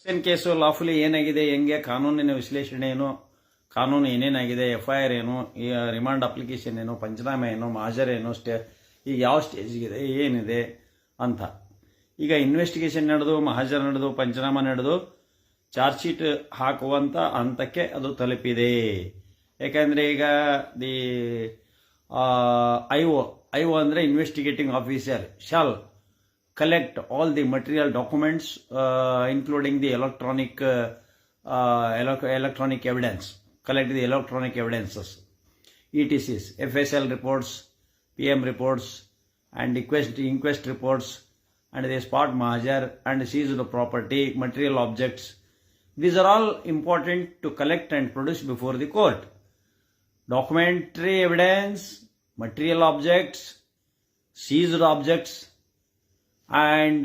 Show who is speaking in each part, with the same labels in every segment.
Speaker 1: Darshan case ಲಾಫುಲಿ ಏನಾಗಿದೆ, ಹೆಂಗೆ ಕಾನೂನಿನ ವಿಶ್ಲೇಷಣೆ ಏನು, ಕಾನೂನು ಏನೇನಾಗಿದೆ, FIR ಏನು, ರಿಮಾಂಡ್ ಅಪ್ಲಿಕೇಶನ್ ಏನು, ಪಂಚನಾಮ ಏನು, ಮಹಾಜರ್ ಏನು, ಈಗ ಯಾವ ಸ್ಟೇಜ್ಗಿದೆ ಏನಿದೆ ಅಂತ. ಈಗ ಇನ್ವೆಸ್ಟಿಗೇಷನ್ ನಡೆದು, ಮಹಾಜರ್ ನಡೆದು, ಪಂಚನಾಮ ನಡೆದು, ಚಾರ್ಜ್ ಶೀಟ್ ಹಾಕುವಂಥ ಹಂತಕ್ಕೆ ಅದು ತಲುಪಿದೆ. ಯಾಕಂದರೆ ಈಗ ದಿ ಐ ಒ ಅಂದರೆ investigating officer shall collect all the material documents including the electronic evidence, collect the electronic evidences, ETCs, FSL reports, PM reports, and inquest reports, and the spot mahajar and seize the property, material objects. These are all important to collect and produce before the court. Documentary evidence, material objects, seized objects, and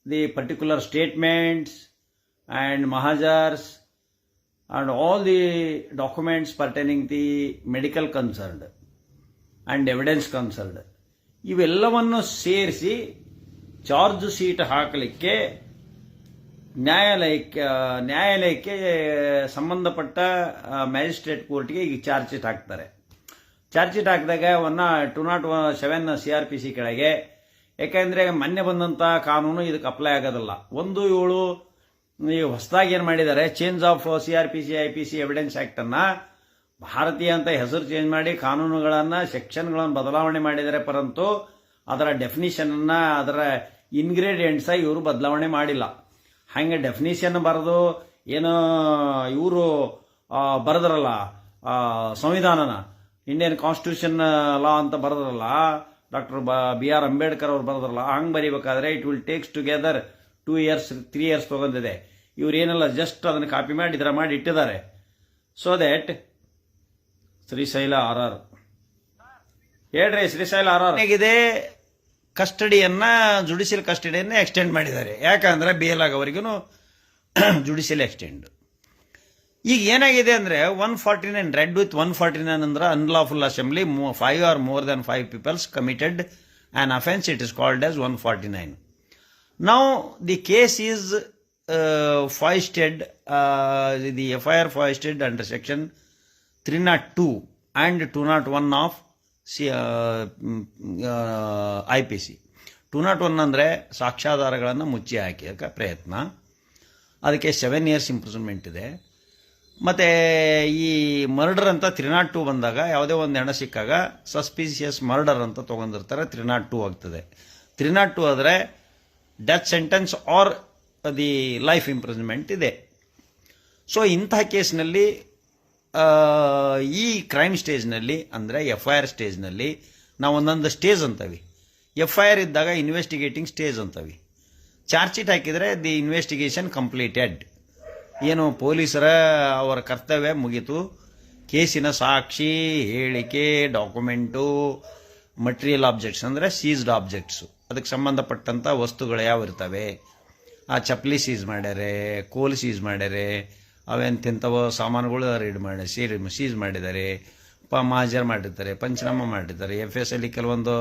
Speaker 1: the particular statements and mahajars and all the documents pertaining the medical concerned and evidence concerned, ಇವೆಲ್ಲವನ್ನು ಸೇರಿಸಿ charge sheet ಹಾಕಲಿಕ್ಕೆ ನ್ಯಾಯಾಲಯಕ್ಕೆ ಸಂಬಂಧಪಟ್ಟ magistrate ಕೋರ್ಟ್ಗೆ ಈಗ charge sheet ಹಾಕ್ತಾರೆ. Charge sheet ಹಾಕಿದಾಗ 207 CRPC ಕೆಳಗೆ, ಯಾಕೆಂದರೆ ಮೊನ್ನೆ ಬಂದಂಥ ಕಾನೂನು ಇದಕ್ಕೆ ಅಪ್ಲೈ ಆಗೋದಿಲ್ಲ. 1/7 ಈಗ ಹೊಸದಾಗಿ ಏನು ಮಾಡಿದ್ದಾರೆ, change of CRPC IPC evidence ಆ್ಯಕ್ಟನ್ನು ಭಾರತೀಯ ಅಂತ ಹೆಸರು ಚೇಂಜ್ ಮಾಡಿ ಕಾನೂನುಗಳನ್ನು ಸೆಕ್ಷನ್ಗಳನ್ನು ಬದಲಾವಣೆ ಮಾಡಿದ್ದಾರೆ, ಪರಂತು ಅದರ ಡೆಫಿನಿಷನನ್ನು, ಅದರ ಇಂಗ್ರೀಡಿಯೆಂಟ್ಸ ಇವರು ಬದಲಾವಣೆ ಮಾಡಿಲ್ಲ. ಹಾಗೆ ಡೆಫಿನಿಷನ್ ಬರೆದು ಏನು ಇವರು ಬರೆದ್ರಲ್ಲ, ಸಂವಿಧಾನನ ಇಂಡಿಯನ್ ಕಾನ್ಸ್ಟಿಟ್ಯೂಷನ್ ಲಾ ಅಂತ ಬರೆದ್ರಲ್ಲ, ಡಾಕ್ಟರ್ BR ಅಂಬೇಡ್ಕರ್ ಅವ್ರು ಬರೆದ್ರಲ್ಲ, ಹಂಗೆ ಬರೀಬೇಕಾದ್ರೆ it will takes together 2 years 3 years ತೊಗೊಂಡಿದೆ. ಇವ್ರು ಏನೆಲ್ಲ ಜಸ್ಟ್ ಅದನ್ನು ಕಾಪಿ ಮಾಡಿ ಇದರ ಮಾಡಿ ಇಟ್ಟಿದ್ದಾರೆ. ಸೊ ದ್ಯಾಟ್ ಶ್ರೀಶೈಲ RR ಹೇಳ್ರಿ, ಶ್ರೀಶೈಲ RR ಹೇಗಿದೆ, ಕಸ್ಟಡಿಯನ್ನು ಜುಡಿಷಿಯಲ್ ಕಸ್ಟಡಿಯನ್ನು ಎಕ್ಸ್ಟೆಂಡ್ ಮಾಡಿದ್ದಾರೆ. ಯಾಕಂದ್ರೆ ಬೇಲ್ ಆಗೋವರೆಗೂ ಜುಡಿಷಿಯಲ್ ಎಕ್ಸ್ಟೆಂಡ್. ಈಗ ಏನಾಗಿದೆ ಅಂದರೆ 149 ರೆಡ್ ವಿತ್ 149 ಅಂದ್ರೆ unlawful assembly, 5 or more than 5 people committed an offense, it is called as 149. Now the case is foisted, the FIR foisted under section 302 and 201 of IPC. 201 ಅಂದರೆ ಸಾಕ್ಷ್ಯಾಧಾರಗಳನ್ನು ಮುಚ್ಚಿ ಹಾಕಿದ ಪ್ರಯತ್ನ, ಅದಕ್ಕೆ 7 years ಇಂಪ್ರಿಸನ್ಮೆಂಟ್ ಇದೆ. ಮತ್ತು ಈ ಮರ್ಡರ್ ಅಂತ 302 ಬಂದಾಗ, ಯಾವುದೇ ಒಂದು ಹೆಣ ಸಿಕ್ಕಾಗ ಸಸ್ಪಿಷಿಯಸ್ ಮರ್ಡರ್ ಅಂತ ತೊಗೊಂಡಿರ್ತಾರೆ, 302 ಆಗ್ತದೆ. 302 ಆದರೆ death sentence R the life imprisonment ಇದೆ. ಸೊ ಇಂಥ ಕೇಸ್ನಲ್ಲಿ ಈ ಕ್ರೈಮ್ ಸ್ಟೇಜ್ನಲ್ಲಿ ಅಂದರೆ FIR ಸ್ಟೇಜ್ನಲ್ಲಿ ನಾವು ಒಂದೊಂದು ಸ್ಟೇಜ್ ಅಂತೀವಿ. FIR ಇದ್ದಾಗ ಇನ್ವೆಸ್ಟಿಗೇಟಿಂಗ್ ಸ್ಟೇಜ್ ಅಂತೀವಿ. ಚಾರ್ಜ್ ಶೀಟ್ ಹಾಕಿದರೆ ದಿ ಇನ್ವೆಸ್ಟಿಗೇಷನ್ ಕಂಪ್ಲೀಟೆಡ್, ಏನು ಪೊಲೀಸರ ಅವರ ಕರ್ತವ್ಯ ಮುಗಿತು, ಕೇಸಿನ ಸಾಕ್ಷಿ, ಹೇಳಿಕೆ, ಡಾಕ್ಯುಮೆಂಟು, ಮಟೀರಿಯಲ್ ಆಬ್ಜೆಕ್ಟ್ಸ್ ಅಂದರೆ ಸೀಸ್ಡ್ ಆಬ್ಜೆಕ್ಟ್ಸು, ಅದಕ್ಕೆ ಸಂಬಂಧಪಟ್ಟಂಥ ವಸ್ತುಗಳು ಯಾವ ಇರ್ತವೆ, ಆ ಚಪ್ಪಲಿ ಸೀಸ್ ಮಾಡ್ಯಾರೆ, ಕೋಲ್ ಸೀಸ್ ಮಾಡ್ಯಾರೆ, ಅವೆಂತಿಂಥವು ಸಾಮಾನುಗಳು ಸೀಸ್ ಮಾಡಿದ್ದಾರೆ, ಮಹಾಜರ್ ಮಾಡಿರ್ತಾರೆ, ಪಂಚನಾಮ ಮಾಡಿರ್ತಾರೆ, FSL ಕೆಲವೊಂದು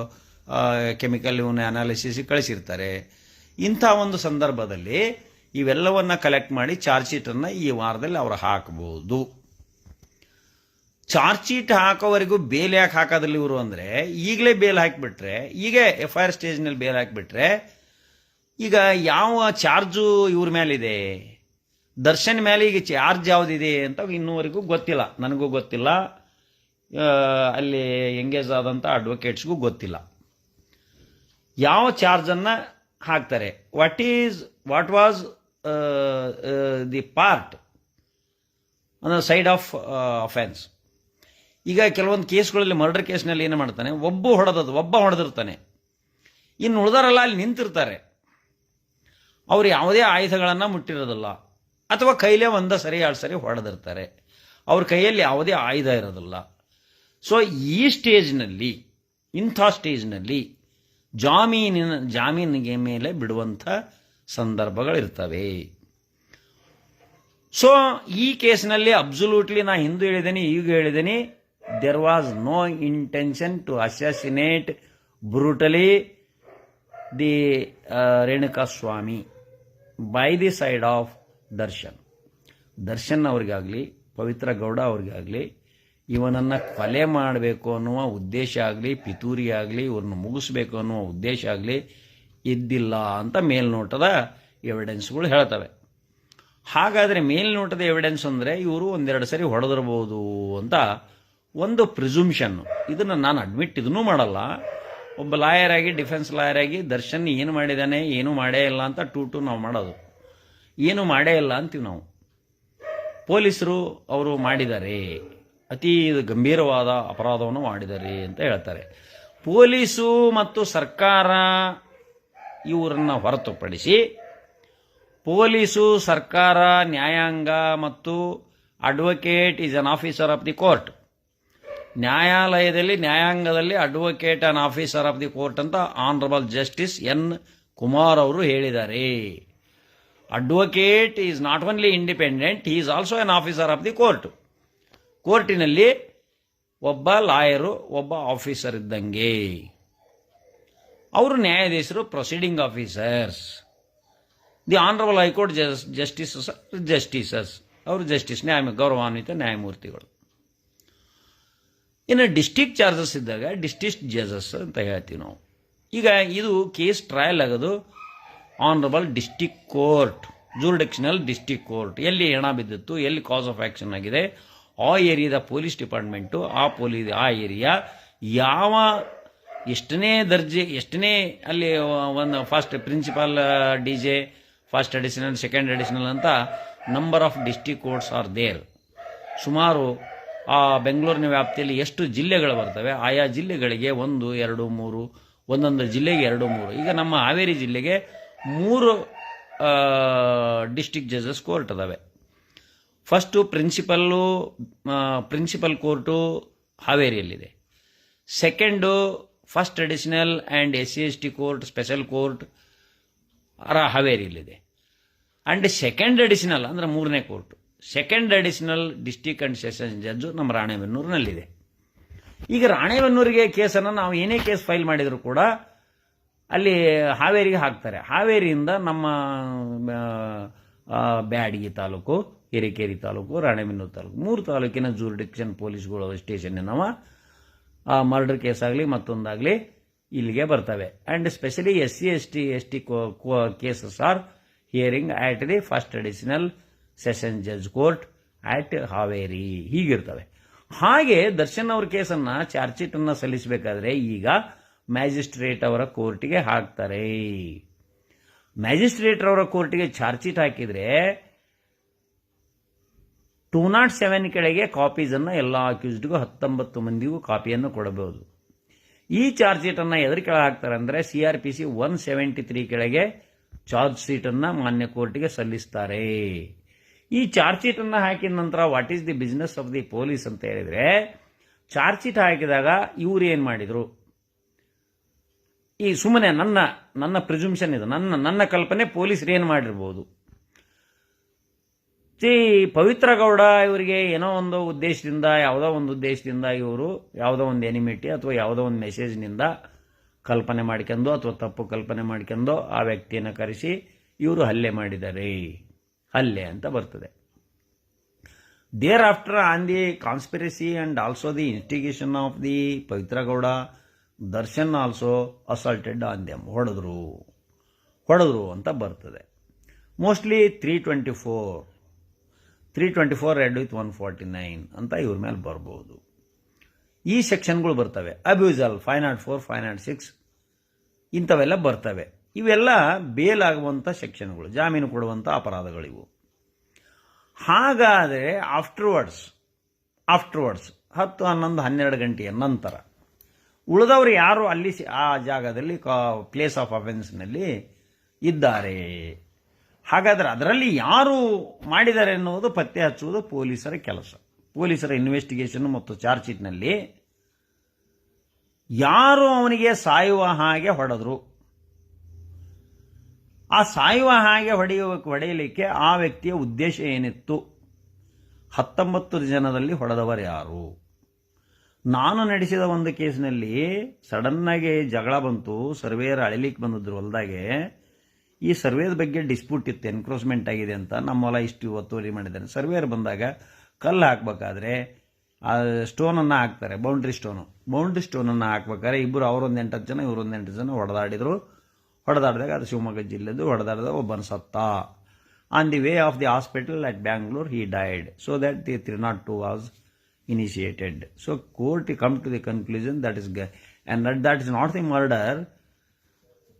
Speaker 1: ಕೆಮಿಕಲ್ ಇವನ್ನ ಅನಾಲಿಸಿಸ್ ಕಳಿಸಿರ್ತಾರೆ. ಇಂಥ ಒಂದು ಸಂದರ್ಭದಲ್ಲಿ ಇವೆಲ್ಲವನ್ನ ಕಲೆಕ್ಟ್ ಮಾಡಿ ಚಾರ್ಜ್ ಶೀಟನ್ನು ಈ ವಾರದಲ್ಲಿ ಅವರು ಹಾಕಬಹುದು. ಚಾರ್ಜ್ ಶೀಟ್ ಹಾಕೋವರೆಗೂ ಬೇಲ್ ಯಾಕೆ ಹಾಕೋದಿಲ್ಲ ಇವರು ಅಂದರೆ, ಈಗಲೇ ಬೇಲ್ ಹಾಕಿಬಿಟ್ರೆ, ಈಗ FIR ಸ್ಟೇಜ್ನಲ್ಲಿ ಬೇಲ್ ಹಾಕಿಬಿಟ್ರೆ, ಈಗ ಯಾವ ಚಾರ್ಜು ಇವ್ರ ಮೇಲಿದೆ, ದರ್ಶನ್ ಮೇಲೆ ಈಗ ಚಾರ್ಜ್ ಯಾವುದಿದೆ ಅಂತ ಇನ್ನೂವರೆಗೂ ಗೊತ್ತಿಲ್ಲ, ನನಗೂ ಗೊತ್ತಿಲ್ಲ, ಅಲ್ಲಿ ಎಂಗೇಜ್ ಆದಂಥ ಅಡ್ವೊಕೇಟ್ಸ್ಗೂ ಗೊತ್ತಿಲ್ಲ ಯಾವ ಚಾರ್ಜನ್ನು ಹಾಕ್ತಾರೆ. What was the part on the side of offence. ಈಗ ಕೆಲವೊಂದು ಕೇಸ್ಗಳಲ್ಲಿ, ಮರ್ಡರ್ ಕೇಸ್ನಲ್ಲಿ ಏನು ಮಾಡ್ತಾನೆ, ಒಬ್ಬ ಹೊಡೆದಿರ್ತಾನೆ, ಇನ್ನು ಉಳಿದಾರೆಲ್ಲ ಅಲ್ಲಿ ನಿಂತಿರ್ತಾರೆ, ಅವ್ರು ಯಾವುದೇ ಆಯುಧಗಳನ್ನು ಮುಟ್ಟಿರೋದಿಲ್ಲ, ಅಥವಾ ಕೈಲೇ ಸರಿ 2 ಸರಿ ಹೊಡೆದಿರ್ತಾರೆ, ಅವ್ರ ಕೈಯಲ್ಲಿ ಯಾವುದೇ ಆಯುಧ ಇರೋದಿಲ್ಲ. ಸೊ ಈ ಸ್ಟೇಜ್ನಲ್ಲಿ, ಇಂಥ ಸ್ಟೇಜ್ನಲ್ಲಿ ಜಾಮೀನಿಗೆ ಮೇಲೆ ಬಿಡುವಂಥ ಸಂದರ್ಭಗಳಿರ್ತವೆ. ಸೊ ಈ ಕೇಸ್ನಲ್ಲಿ ಅಬ್ಸಲ್ಯೂಟ್ಲಿ ನಾ ಹಿಂದೂ ಹೇಳಿದ್ದೀನಿ, ಈಗ ಹೇಳಿದ್ದೀನಿ, there was no intention to assassinate brutally the Renuka Swamy by the side of Darshan ಅವ್ರಿಗಾಗಲಿ ಪವಿತ್ರ ಗೌಡ ಅವ್ರಿಗಾಗಲಿ ಇವನನ್ನು ಕೊಲೆ ಮಾಡಬೇಕು ಅನ್ನುವ ಉದ್ದೇಶ ಆಗಲಿ, ಪಿತೂರಿ ಆಗಲಿ, ಇವ್ರನ್ನ ಮುಗಿಸ್ಬೇಕು ಅನ್ನುವ ಉದ್ದೇಶ ಆಗಲಿ ಇದ್ದಿಲ್ಲ ಅಂತ ಮೇಲ್ನೋಟದ ಎವಿಡೆನ್ಸ್ಗಳು ಹೇಳ್ತವೆ. ಹಾಗಾದರೆ ಮೇಲ್ನೋಟದ ಎವಿಡೆನ್ಸ್ ಅಂದರೆ ಇವರು ಒಂದೆರಡು ಸರಿ ಹೊಡೆದಿರ್ಬೋದು ಅಂತ ಒಂದು ಪ್ರಿಸುಮ್ಷನ್ನು. ಇದನ್ನು ನಾನು ಇದನ್ನೂ ಮಾಡಲ್ಲ. ಒಬ್ಬ ಲಾಯರ್ ಆಗಿ, ಡಿಫೆನ್ಸ್ ಲಾಯರ್ ಆಗಿ ದರ್ಶನ್ ಏನು ಮಾಡಿದ್ದಾನೆ, ಏನೂ ಮಾಡೇ ಇಲ್ಲ ಅಂತ ಟೂ ನಾವು ಮಾಡೋದು. ಏನು ಮಾಡೇ ಇಲ್ಲ ಅಂತೀವಿ ನಾವು. ಪೊಲೀಸರು ಅವರು ಮಾಡಿದ್ದಾರೆ, ಅತಿ ಗಂಭೀರವಾದ ಅಪರಾಧವನ್ನು ಮಾಡಿದ್ದಾರೆ ಅಂತ ಹೇಳ್ತಾರೆ. ಪೊಲೀಸು ಮತ್ತು ಸರ್ಕಾರ ಇವರನ್ನು ಹೊರತುಪಡಿಸಿ ಪೊಲೀಸು, ಸರ್ಕಾರ, ನ್ಯಾಯಾಂಗ ಮತ್ತು advocate is an officer of the court. ನ್ಯಾಯಾಂಗದಲ್ಲಿ advocate an officer of the court ಅಂತ ಆನರಬಲ್ ಜಸ್ಟಿಸ್ ಎನ್ ಕುಮಾರ್ ಅವರು ಹೇಳಿದ್ದಾರೆ. Advocate is not only independent, he is also an officer of the court. ಕೋರ್ಟಿನಲ್ಲಿ ಒಬ್ಬ ಲಾಯರು, ಒಬ್ಬ ಆಫೀಸರ್ ಇದ್ದಂಗೆ. ಅವರು ನ್ಯಾಯಾಧೀಶರು, proceeding officers. The honourable high court justices ಅವರು ಜಸ್ಟಿಸ್, ಗೌರವಾನ್ವಿತ ನ್ಯಾಯಮೂರ್ತಿಗಳು. ಇನ್ನು ಡಿಸ್ಟಿಕ್ ಚಾರ್ಜಸ್ ಇದ್ದಾಗ ಡಿಸ್ಟ್ರಿಕ್ಟ್ ಜಜಸ್ ಅಂತ ಹೇಳ್ತೀವಿ ನಾವು. ಈಗ ಇದು ಕೇಸ್ ಟ್ರಯಲ್ ಆಗೋದು honourable district court, jurisdictional district court. ಎಲ್ಲಿ ಹೆಣ ಬಿದ್ದಿತ್ತು, ಎಲ್ಲಿ ಕಾಸ್ ಆಫ್ ಆಕ್ಷನ್ ಆಗಿದೆ, ಆ ಏರಿಯಾದ ಪೊಲೀಸ್ ಡಿಪಾರ್ಟ್ಮೆಂಟು, ಆ ಏರಿಯಾ ಯಾವ ಎಷ್ಟನೇ ದರ್ಜೆ, ಎಷ್ಟನೇ ಅಲ್ಲಿ ಒಂದು first principal, DJ, first additional, second additional ಅಂತ number of district courts are there. ಸುಮಾರು ಆ ಬೆಂಗಳೂರಿನ ವ್ಯಾಪ್ತಿಯಲ್ಲಿ ಎಷ್ಟು ಜಿಲ್ಲೆಗಳು ಬರ್ತವೆ, ಆಯಾ ಜಿಲ್ಲೆಗಳಿಗೆ 1, 2, 3, ಒಂದೊಂದು ಜಿಲ್ಲೆಗೆ 2, 3. ಈಗ ನಮ್ಮ ಹಾವೇರಿ ಜಿಲ್ಲೆಗೆ 3 ಡಿಸ್ಟಿಕ್ ಜಜಸ್ ಕೋರ್ಟ್ ಅದಾವೆ. ಫಸ್ಟು ಪ್ರಿನ್ಸಿಪಲ್ ಕೋರ್ಟು ಹಾವೇರಿಯಲ್ಲಿದೆ. Second first additional and SC/ST court, special court ಹಾವೇರಿಯಲ್ಲಿದೆ. ಆ್ಯಂಡ್ ಸೆಕೆಂಡ್ ಅಡಿಷನಲ್ ಅಂದರೆ 3ನೇ court, second additional district and sessions judge ನಮ್ಮ ರಾಣೆಬೆನ್ನೂರಿನಲ್ಲಿದೆ. ಈಗ ರಾಣೆಬೆನ್ನೂರಿಗೆ ಕೇಸನ್ನು ನಾವು ಏನೇ ಕೇಸ್ ಫೈಲ್ ಮಾಡಿದರೂ ಕೂಡ ಅಲ್ಲಿ ಹಾವೇರಿಗೆ ಹಾಕ್ತಾರೆ. ಹಾವೇರಿಯಿಂದ ನಮ್ಮ ಬ್ಯಾಡಗಿ ತಾಲೂಕು, ಹಿರೇಕೆರೆ ತಾಲೂಕು, ರಾಣೆಬೆನ್ನೂರು ತಾಲೂಕು, 3 ತಾಲೂಕಿನ ಜೂರಿಡಿಕ್ಷನ್ ಪೊಲೀಸ್ಗಳು ಸ್ಟೇಷನ್ ನಾವು ಮರ್ಡರ್ ಕೇಸ್ ಆಗಲಿ ಮತ್ತೊಂದಾಗಲಿ ಇಲ್ಲಿಗೆ ಬರ್ತವೆ. And specially SC/ST cases are hearing at the first additional session judge court at Haveri. ಹೀಗಿರ್ತವೆ. ಹಾಗೆ ದರ್ಶನ್ ಅವ್ರ ಕೇಸನ್ನು, ಚಾರ್ಜ್ ಶೀಟನ್ನು ಸಲ್ಲಿಸಬೇಕಾದ್ರೆ ಈಗ ಮ್ಯಾಜಿಸ್ಟ್ರೇಟ್ ಅವರ ಕೋರ್ಟಿಗೆ ಹಾಕ್ತಾರೆ. ಮ್ಯಾಜಿಸ್ಟ್ರೇಟ್ ಅವರ ಕೋರ್ಟಿಗೆ ಚಾರ್ಜ್ ಶೀಟ್ ಹಾಕಿದರೆ 207 ಕೆಳಗೆ ಕಾಪೀಸನ್ನು ಎಲ್ಲ ಅಕ್ಯೂಸ್ಡ್ಗೂ 19 ಮಂದಿಗೂ ಕಾಪಿಯನ್ನು ಕೊಡಬಹುದು. ಈ ಚಾರ್ಜ್ ಶೀಟನ್ನು ಎದುರು ಕೆಳಗೆ ಹಾಕ್ತಾರೆ ಅಂದರೆ CRPC 173 ಕೆಳಗೆ ಚಾರ್ಜ್ ಶೀಟನ್ನು ಮಾನ್ಯ ಕೋರ್ಟಿಗೆ ಸಲ್ಲಿಸ್ತಾರೆ. ಈ ಚಾರ್ಜ್ ಶೀಟನ್ನು ಹಾಕಿದ ನಂತರ what is the business of the police ಅಂತ ಹೇಳಿದರೆ, ಚಾರ್ಜ್ ಶೀಟ್ ಹಾಕಿದಾಗ ಇವರು ಏನು ಮಾಡಿದರು, ಈ ಸುಮ್ಮನೆ ನನ್ನ ಪ್ರಿಸುಮ್ಷನ್ ಇದು, ನನ್ನ ಕಲ್ಪನೆ, ಪೊಲೀಸರು ಏನು ಮಾಡಿರ್ಬೋದು. ಪವಿತ್ರ ಗೌಡ ಇವರಿಗೆ ಏನೋ ಒಂದು ಉದ್ದೇಶದಿಂದ, ಯಾವುದೋ ಒಂದು ಉದ್ದೇಶದಿಂದ ಇವರು ಯಾವುದೋ ಒಂದು ಎನಿಮಿಟಿ ಅಥವಾ ಯಾವುದೋ ಒಂದು ಮೆಸೇಜ್ನಿಂದ ಕಲ್ಪನೆ ಮಾಡ್ಕೊಂಡು ಅಥವಾ ತಪ್ಪು ಕಲ್ಪನೆ ಮಾಡ್ಕೊಂಡು ಆ ವ್ಯಕ್ತಿಯನ್ನು ಕರೆಸಿ ಇವರು ಹಲ್ಲೆ ಮಾಡಿದ್ದಾರೆ, ಹಲ್ಲೆ ಅಂತ ಬರ್ತದೆ. Thereafter on the conspiracy and also the instigation of the Pavitra Gowda, Darshan also assaulted on them, ಹೊಡೆದ್ರು ಅಂತ ಬರ್ತದೆ. ಮೋಸ್ಟ್ಲಿ 324 ರೆಡ್ ವಿತ್ 149 ಅಂತ ಇವ್ರ ಮೇಲೆ ಬರ್ಬೋದು. ಈ ಸೆಕ್ಷನ್ಗಳು ಬರ್ತವೆ. ಅಬ್ಯೂಸಲ್ 504, 506 ಇಂಥವೆಲ್ಲ ಬರ್ತವೆ. ಇವೆಲ್ಲ ಬೇಲ್ ಆಗುವಂಥ ಸೆಕ್ಷನ್ಗಳು, ಜಾಮೀನು ಕೊಡುವಂಥ ಅಪರಾಧಗಳಿವು. ಹಾಗಾದರೆ ಆಫ್ಟರ್ವರ್ಡ್ಸ್ 10, 11, 12 ಗಂಟೆಯ ನಂತರ ಉಳಿದವರು ಯಾರು ಅಲ್ಲಿ ಆ ಜಾಗದಲ್ಲಿ ಪ್ಲೇಸ್ ಆಫ್ ಅಫೆನ್ಸ್ನಲ್ಲಿ ಇದ್ದಾರೆ, ಹಾಗಾದರೆ ಅದರಲ್ಲಿ ಯಾರು ಮಾಡಿದ್ದಾರೆ ಎನ್ನುವುದು ಪತ್ತೆ ಹಚ್ಚುವುದು ಪೊಲೀಸರ ಕೆಲಸ. ಪೊಲೀಸರ ಇನ್ವೆಸ್ಟಿಗೇಷನ್ ಮತ್ತು ಚಾರ್ಜ್ ಶೀಟ್ನಲ್ಲಿ ಯಾರು ಅವನಿಗೆ ಸಾಯುವ ಹಾಗೆ ಹೊಡೆದ್ರು, ಆ ಸಾಯುವ ಹಾಗೆ ಹೊಡೆಯಲಿಕ್ಕೆ ಆ ವ್ಯಕ್ತಿಯ ಉದ್ದೇಶ ಏನಿತ್ತು, 19 ಜನದಲ್ಲಿ ಹೊಡೆದವರು ಯಾರು. ನಾನು ನಡೆಸಿದ ಒಂದು ಕೇಸ್ನಲ್ಲಿ ಸಡನ್ನಾಗಿ ಜಗಳ ಬಂತು, ಸರ್ವೇಯರ್ ಅಳಿಲಿಕ್ಕೆ ಬಂದಿದ್ರು ಹೊಲದಾಗೆ. ಈ ಸರ್ವೇದ ಬಗ್ಗೆ ಡಿಸ್ಪ್ಯೂಟ್ ಇತ್ತು, ಎನ್ಕ್ರೋಚ್ಮೆಂಟ್ ಆಗಿದೆ ಅಂತ, ನಮ್ಮ ಹೊಲ ಇಷ್ಟು ಒತ್ತುವರಿ ಮಾಡಿದ್ದಾರೆ. ಸರ್ವೇಯರ್ ಬಂದಾಗ ಕಲ್ಲು ಹಾಕ್ಬೇಕಾದ್ರೆ ಆ ಸ್ಟೋನನ್ನು ಹಾಕ್ತಾರೆ, ಬೌಂಡ್ರಿ ಸ್ಟೋನನ್ನು ಹಾಕ್ಬೇಕಾದ್ರೆ ಇಬ್ಬರು ಅವರೊಂದು 8 ಜನ ಇವರೊಂದು 8 ಜನ ಹೊಡೆದಾಡಿದಾಗ ಅದು ಶಿವಮೊಗ್ಗ ಜಿಲ್ಲೆದು. ಹೊಡೆದಾಡಿದಾಗ ಒಬ್ಬನ ಸತ್ತ. On the way of the hospital at Bangalore he died. So that the 302 was initiated. So court come to the conclusion that is not the murder,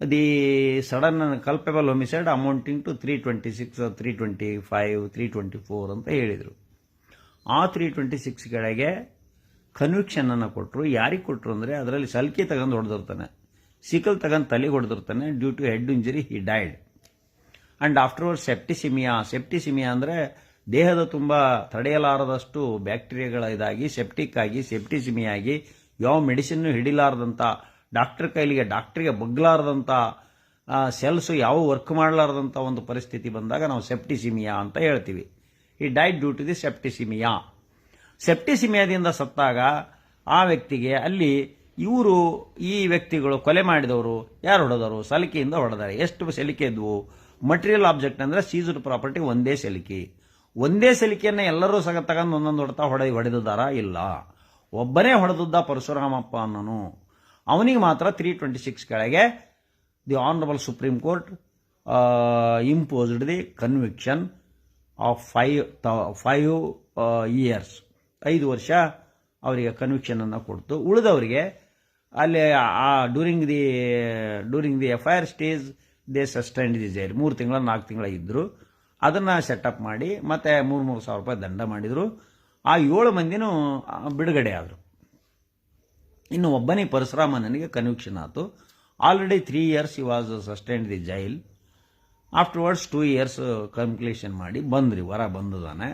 Speaker 1: the sudden culpable homicide amounting to 326 or 325, 324 ಅಂತ ಹೇಳಿದರು. ಆ 326 ಕಡೆಗೆ conviction ಅನ್ನು ಕೊಟ್ಟರು. ಯಾರಿಗೆ ಕೊಟ್ಟರು ಅಂದರೆ ಅದರಲ್ಲಿ ಸಲ್ಕಿ ತಗೊಂಡು ಹೊಡೆದಿರ್ತಾನೆ, ಸಿಕಲ್ ತಗೊಂಡು ತಲೆಗೆ ಹೊಡೆದಿರ್ತಾನೆ. Due to head injury he died. And afterward septicemia ಅಂದರೆ ದೇಹದ ತುಂಬ ತಡೆಯಲಾರದಷ್ಟು ಬ್ಯಾಕ್ಟೀರಿಯಾಗಳ ಇದಾಗಿ ಸೆಪ್ಟಿಸಿಮಿಯಾಗಿ ಯಾವ ಮೆಡಿಸಿನ್ನು ಹಿಡಿಲಾರದಂಥ, ಡಾಕ್ಟ್ರಿಗೆ ಬಗ್ಲಾರದಂಥ ಸೆಲ್ಸು ಯಾವ ವರ್ಕ್ ಮಾಡಲಾರದಂಥ ಒಂದು ಪರಿಸ್ಥಿತಿ ಬಂದಾಗ ನಾವು ಸೆಪ್ಟಿಸಿಮಿಯಾ ಅಂತ ಹೇಳ್ತೀವಿ. ಈ ಡೈಡ್ ಡ್ಯೂ ಟು ದಿ ಸೆಪ್ಟಿಸಿಮಿಯಾದಿಂದ ಸತ್ತಾಗ ಆ ವ್ಯಕ್ತಿಗೆ ಅಲ್ಲಿ ಈ ವ್ಯಕ್ತಿಗಳು ಕೊಲೆ ಮಾಡಿದವರು ಯಾರು ಹೊಡೆದರು? ಸಲಿಕೆಯಿಂದ ಹೊಡೆದಾರೆ. ಎಷ್ಟು ಸಲಿಕೆ ಇದ್ವು? ಮಟೀರಿಯಲ್ ಆಬ್ಜೆಕ್ಟ್ ಅಂದರೆ ಸೀಸ್ಡ್ ಪ್ರಾಪರ್ಟಿ ಒಂದೇ ಸಲಿಕೆಯನ್ನು ಎಲ್ಲರೂ ತಗೊಂಡು ಒಂದೊಂದು ಹೊಡೆದಿದ್ದಾರಾ? ಇಲ್ಲ. ಒಬ್ಬನೇ ಹೊಡೆದಿದ್ದ ಪರಶುರಾಮಪ್ಪ ಅನ್ನೋನು. ಅವನಿಗೆ ಮಾತ್ರ 326 ಕೆಳಗೆ the honourable supreme court imposed the conviction of 5 years, 5 ವರ್ಷ ಅವರಿಗೆ ಕನ್ವಿಕ್ಷನ್ ಅನ್ನು ಕೊಡ್ತು. ಉಳಿದವರಿಗೆ ಅಲ್ಲಿ during the FIR stage they sustained the jail. 3 ತಿಂಗಳ 4 ತಿಂಗಳ ಇದ್ದರು. ಅದನ್ನು ಸೆಟಪ್ ಮಾಡಿ ಮತ್ತೆ 3,000 ರೂಪಾಯಿ ದಂಡ ಮಾಡಿದರು. ಆ 7 ಮಂದಿನೂ ಬಿಡುಗಡೆ ಆದರು. ಇನ್ನು ಒಬ್ಬನೇ ಪರಶುರಾಮನಿಗೆ ಕನ್ವಿಕ್ಷನ್ ಆಯಿತು. Already 3 years he was sustained the jail. Afterwards 2 years completion ಮಾಡಿ ಹೊರ ಬಂದಿದ್ದಾನೆ.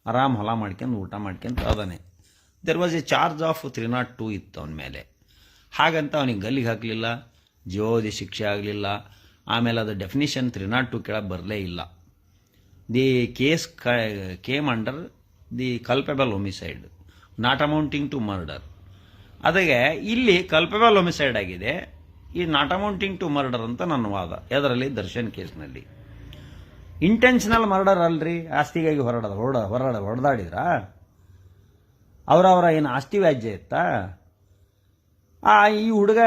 Speaker 1: ಆರಾಮ್ ಹೊಲ ಮಾಡ್ಕೊಂಡು ಊಟ ಮಾಡ್ಕೊಂಡು ಅದಾನೆ. There was a charge of 302 ಇತ್ತು ಅವನ ಮೇಲೆ. ಹಾಗಂತ ಅವನಿಗೆ ಗಲ್ಲಿಗೆ ಹಾಕಲಿಲ್ಲ, ಜೀವಾವಧಿ ಶಿಕ್ಷೆ ಆಗಲಿಲ್ಲ. ಆಮೇಲೆ ಅದು ಡೆಫಿನಿಷನ್ 302 ಕೆಳಗೆ ಬರಲೇ ಇಲ್ಲ. The case came under the culpable homicide not amounting to murder. ಅದಕ್ಕೆ ಇಲ್ಲಿ ಕಲ್ಪೆಬಲ್ ಹೊಮಿಸೈಡ್ ಆಗಿದೆ, ಈ ನಾಟ್ ಅಮೌಂಟಿಂಗ್ ಟು ಮರ್ಡರ್ ಅಂತ ನನ್ನ ವಾದ. ಅದರಲ್ಲಿ ದರ್ಶನ್ ಕೇಸ್ನಲ್ಲಿ ಇಂಟೆನ್ಷನಲ್ ಮರ್ಡರ್ ಅಲ್ರಿ, ಆಸ್ತಿಗಾಗಿ ಹೊಡೆದಾಡಿದ್ರ ಅವರವರ ಏನು ಆಸ್ತಿ ವ್ಯಾಜ್ಯ ಇತ್ತಾ? ಈ ಹುಡುಗ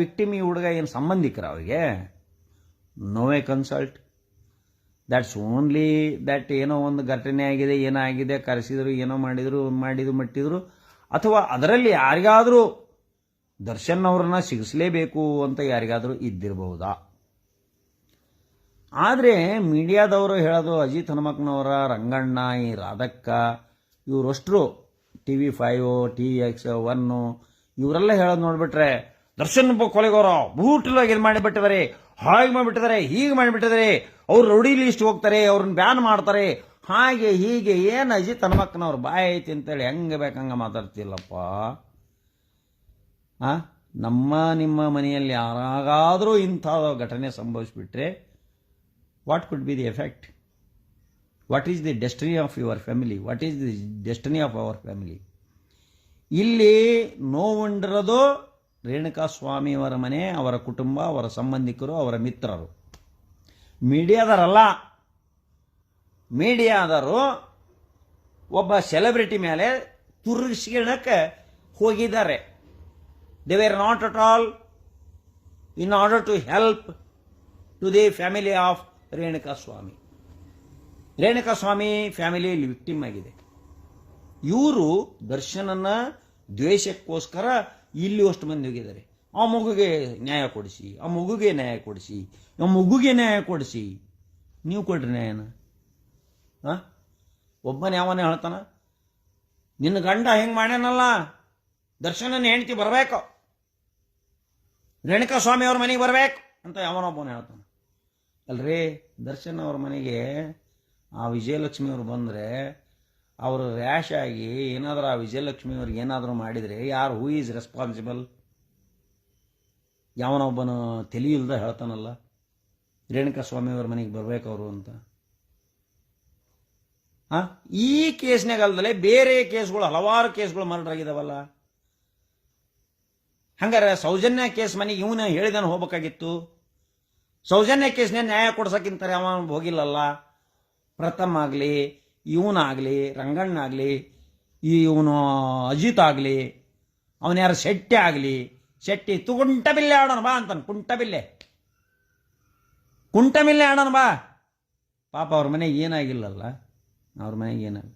Speaker 1: ವಿಕ್ಟಿಮ್, ಈ ಹುಡುಗ ಏನು ಸಂಬಂಧಿಕರ ಅವರಿಗೆ? ನೋವೇ ಕನ್ಸಲ್ಟ್. ದ್ಯಾಟ್ಸ್ ಓನ್ಲಿ ದ್ಯಾಟ್ ಏನೋ ಒಂದು ಘಟನೆ ಆಗಿದೆ, ಏನಾಗಿದೆ, ಕರೆಸಿದ್ರು, ಏನೋ ಮಟ್ಟಿದ್ರು, ಅಥವಾ ಅದರಲ್ಲಿ ಯಾರಿಗಾದರೂ ದರ್ಶನ್ ಅವರನ್ನ ಸಿಗಿಸಲೇಬೇಕು ಅಂತ ಯಾರಿಗಾದರೂ ಇದ್ದಿರಬಹುದಾ? ಆದರೆ ಮೀಡಿಯಾದವರು ಹೇಳೋದು, ಅಜಿತ್ ಹನುಮಕ್ನವರ, ರಂಗಣ್ಣ, ಈ ರಾಧಕ್ಕ, ಇವರಷ್ಟರು TV5, TX1 ಇವರೆಲ್ಲ ಹೇಳೋದು ನೋಡ್ಬಿಟ್ರೆ ದರ್ಶನ್ ಕೊಲೆಗೋರ ಬೂಟಲಾಗಿ ಇದು ಮಾಡಿಬಿಟ್ಟಿದ್ದಾರೆ, ಹಾಗೆ ಮಾಡಿಬಿಟ್ಟಿದ್ದಾರೆ, ಹೀಗೆ ಮಾಡಿಬಿಟ್ಟಿದ್ದಾರೆ, ಅವ್ರು ರೌಡಿ ಲಿಸ್ಟ್ ಹೋಗ್ತಾರೆ, ಅವ್ರನ್ನ ಬ್ಯಾನ್ ಮಾಡ್ತಾರೆ, ಹಾಗೆ ಹೀಗೆ. ಏನು ಅಜಿತ್ ಹನುಮಕ್ಕನವ್ರು ಬಾಯ್ ಐತಿ ಅಂತೇಳಿ ಹೆಂಗೆ ಬೇಕಂಗೆ ಮಾತಾಡ್ತಿಲ್ಲಪ್ಪ. ನಿಮ್ಮ ಮನೆಯಲ್ಲಿ ಯಾರಾಗಾದರೂ ಇಂಥ ಘಟನೆ ಸಂಭವಿಸಿಬಿಟ್ರೆ what could be the effect? What is the destiny of your family? What is the destiny of our family? ಇಲ್ಲಿ ನೋವುಂಡಿರೋದು ರೇಣುಕಾ ಸ್ವಾಮಿಯವರ ಮನೆ, ಅವರ ಕುಟುಂಬ, ಅವರ ಸಂಬಂಧಿಕರು, ಅವರ ಮಿತ್ರರು. ಮೀಡಿಯಾದರು ಒಬ್ಬ ಸೆಲೆಬ್ರಿಟಿ ಮೇಲೆ ತುರ್ಗಿಸ್ಕೊಳ್ಳಕ್ಕೆ ಹೋಗಿದ್ದಾರೆ. They were not at all in order to help to the family of Renuka Swamy. Renuka Swamy family ಇಲ್ಲಿ ವಿಕ್ಟಿಮ್ ಆಗಿದೆ. ಇವರು ದರ್ಶನನ್ನ ದ್ವೇಷಕ್ಕೋಸ್ಕರ ಇಲ್ಲಿ ಅಷ್ಟು ಮಂದಿ ಹೋಗಿದ್ದಾರೆ. ಆ ಮಗುಗೆ ನ್ಯಾಯ ಕೊಡಿಸಿ, ಆ ಮಗುಗೆ ನ್ಯಾಯ ಕೊಡಿಸಿ, ಆ ಮಗುಗೆ ನ್ಯಾಯ ಕೊಡಿಸಿ. ನೀವು ಕೊಡ್ರಿ ನ್ಯಾಯನ? ಒಬ್ಬನ ಯಾವನೇ ಹೇಳ್ತಾನ, ನಿನ್ನ ಗಂಡ ಹೆಂಗೆ ಮಾಡ್ಯಾನಲ್ಲ, ದರ್ಶನನ ಹೆಂಡತಿ ಬರಬೇಕು, ರೇಣುಕಾ ಸ್ವಾಮಿ ಅವ್ರ ಮನೆಗೆ ಬರಬೇಕು ಅಂತ ಯಾವನೊಬ್ಬನ ಹೇಳ್ತಾನೆ. ಅಲ್ರಿ, ದರ್ಶನ್ ಅವ್ರ ಮನೆಗೆ ಆ ವಿಜಯಲಕ್ಷ್ಮಿ ಅವ್ರು ಬಂದರೆ ಅವರು ರ್ಯಾಶ್ ಆಗಿ ಏನಾದರೂ ಆ ವಿಜಯಲಕ್ಷ್ಮಿ ಅವ್ರಿಗೆ ಏನಾದರೂ ಮಾಡಿದರೆ ಯಾರು? Who is responsible? ಯಾವನೊಬ್ಬನು ತಿಳಿಯಿಲ್ದ ಹೇಳ್ತಾನಲ್ಲ ರೇಣುಕಾ ಸ್ವಾಮಿ ಅವ್ರ ಮನೆಗೆ ಬರ್ಬೇಕು ಅವರು ಅಂತ. ಈ ಕೇಸ್ನಾಗ ಅಲ್ದಲೆ ಬೇರೆ ಕೇಸ್ಗಳು, ಹಲವಾರು ಕೇಸ್ಗಳು ಮರ್ಡರ್ ಆಗಿದಾವಲ್ಲ. ಹಂಗಾರೆ ಸೌಜನ್ಯ ಕೇಸ್ ಮನೆಗೆ ಇವನ ಹೇಳಿದಾನ ಹೋಗ್ಬೇಕಾಗಿತ್ತು. ಸೌಜನ್ಯ ಕೇಸ್ನೇ ನ್ಯಾಯ ಕೊಡ್ಸಕ್ಕಿಂತಾರೆ ಅವ ಹೋಗಿಲ್ಲಲ್ಲ. ಪ್ರಥಮ್ ಆಗಲಿ, ಇವನಾಗಲಿ, ರಂಗಣ್ಣಾಗಲಿ, ಇವನು ಅಜಿತ್ ಆಗಲಿ, ಅವನ ಯಾರು ಶೆಟ್ಟಿ ಆಗಲಿ, ಶೆಟ್ಟಿ ಕುಂಟ ಬಿಲ್ಲೆ ಆಡೋಣ ಬಾ ಅಂತಾನೆ. ಕುಂಟ ಬಿಲ್ಲೆ ಆಡೋಣ ಬಾ. ಪಾಪ ಅವ್ರ ಮನೆಗೆ ಏನಾಗಿಲ್ಲಲ್ಲ, ಅವ್ರ ಮನೆಗೆ ಏನಾಗಿಲ್ಲ.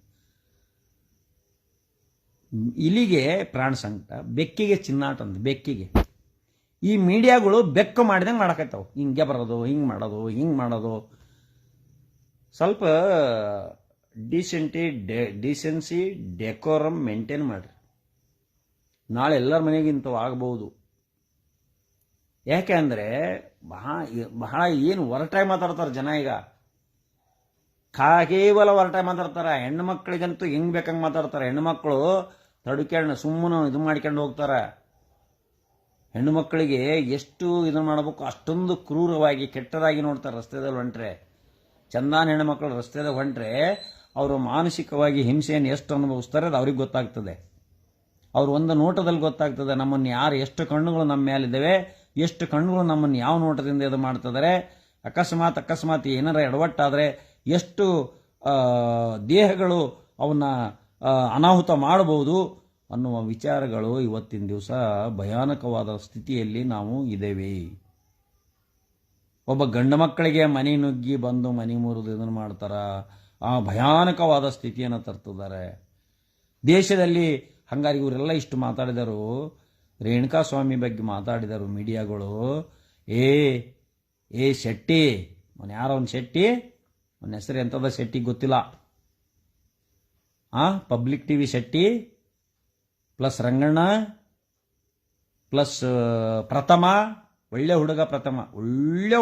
Speaker 1: ಇಲಿಗೆ ಪ್ರಾಣ ಸಂಕಟ, ಬೆಕ್ಕಿಗೆ ಚಿನ್ನಾಟ ಅಂತ. ಬೆಕ್ಕಿಗೆ ಈ ಮೀಡಿಯಾಗಳು ಬೆಕ್ಕು ಮಾಡಿದಂಗೆ ಮಾಡಕತ್ತಾವ. ಹಿಂಗೆ ಬರೋದು, ಹಿಂಗೆ ಮಾಡೋದು. ಸ್ವಲ್ಪ ಡಿಸೆನ್ಸಿ ಡೆಕೋರಮ್ ಮೇಂಟೈನ್ ಮಾಡ್ರಿ. ನಾಳೆ ಎಲ್ಲರ ಮನೆಗೆ ಇಂಥವು ಆಗ್ಬೋದು. ಯಾಕೆ ಅಂದರೆ ಬಹಳ ಏನು ಹೊರಟಾಗಿ ಮಾತಾಡ್ತಾರೆ ಜನ ಈಗ. ಕೇವಲ ಹೊರಟಾಗಿ ಮಾತಾಡ್ತಾರೆ. ಹೆಣ್ಣು ಮಕ್ಕಳಿಗಂತೂ ಹೆಂಗೆ ಬೇಕಂಗೆ ಮಾತಾಡ್ತಾರೆ. ಹೆಣ್ಣು ಮಕ್ಕಳು ತಡ್ಕೊಂಡು ಸುಮ್ಮನೆ ಇದು ಮಾಡ್ಕೊಂಡು ಹೋಗ್ತಾರೆ. ಹೆಣ್ಣು ಮಕ್ಕಳಿಗೆ ಎಷ್ಟು ಇದನ್ನು ಮಾಡಬೇಕು ಅಷ್ಟೊಂದು ಕ್ರೂರವಾಗಿ ಕೆಟ್ಟದಾಗಿ ನೋಡ್ತಾರೆ. ರಸ್ತೆದಲ್ಲಿ ಹೊಂಟ್ರೆ, ಚಂದಾನ ಹೆಣ್ಣು ಮಕ್ಕಳು ರಸ್ತೆದಾಗ ಹೊಂಟ್ರೆ ಅವರು ಮಾನಸಿಕವಾಗಿ ಹಿಂಸೆಯನ್ನು ಎಷ್ಟು ಅನುಭವಿಸ್ತಾರೆ ಅದು ಅವ್ರಿಗೆ ಗೊತ್ತಾಗ್ತದೆ. ಅವ್ರು ಒಂದು ನೋಟದಲ್ಲಿ ಗೊತ್ತಾಗ್ತದೆ ನಮ್ಮನ್ನು ಯಾರು, ಎಷ್ಟು ಕಣ್ಣುಗಳು ನಮ್ಮ ಮೇಲಿದ್ದಾವೆ, ಎಷ್ಟು ಕಣ್ಣುಗಳು ನಮ್ಮನ್ನು ಯಾವ ನೋಟದಿಂದ ಇದು ಮಾಡ್ತಿದ್ದಾರೆ. ಅಕಸ್ಮಾತ್ ಏನಾರ ಎಡವಟ್ಟಾದರೆ ಎಷ್ಟು ದೇಹಗಳು ಅವನ್ನ ಅನಾಹುತ ಮಾಡಬಹುದು ಅನ್ನುವ ವಿಚಾರಗಳು ಇವತ್ತಿನ ದಿವಸ ಭಯಾನಕವಾದ ಸ್ಥಿತಿಯಲ್ಲಿ ನಾವು ಇದ್ದೇವೆ. ಒಬ್ಬ ಗಂಡು ಮಕ್ಕಳಿಗೆ ಮನೆ ನುಗ್ಗಿ ಬಂದು ಮನೆ ಮುರಿದು ಇದನ್ನು ಮಾಡ್ತಾರ. ಆ ಭಯಾನಕವಾದ ಸ್ಥಿತಿಯನ್ನು ತರ್ತಿದ್ದಾರೆ ದೇಶದಲ್ಲಿ. ಹಂಗಾರೆ ಇವರೆಲ್ಲ ಇಷ್ಟು ಮಾತಾಡಿದರು, ರೇಣುಕಾ ಸ್ವಾಮಿ ಬಗ್ಗೆ ಮಾತಾಡಿದರು ಮೀಡಿಯಾಗಳು. ಏ ಶೆಟ್ಟಿ, ಅವನು ಯಾರೋ ಒಂದು ಶೆಟ್ಟಿ, ಅವನ ಹೆಸರು ಎಂಥದ ಶೆಟ್ಟಿ ಗೊತ್ತಿಲ್ಲ. Public TV Shetty plus Ranganna plus ಪ್ರಥಮ. ಒಳ್ಳೆ ಹುಡುಗ ಪ್ರಥಮ, ಒಳ್ಳೆ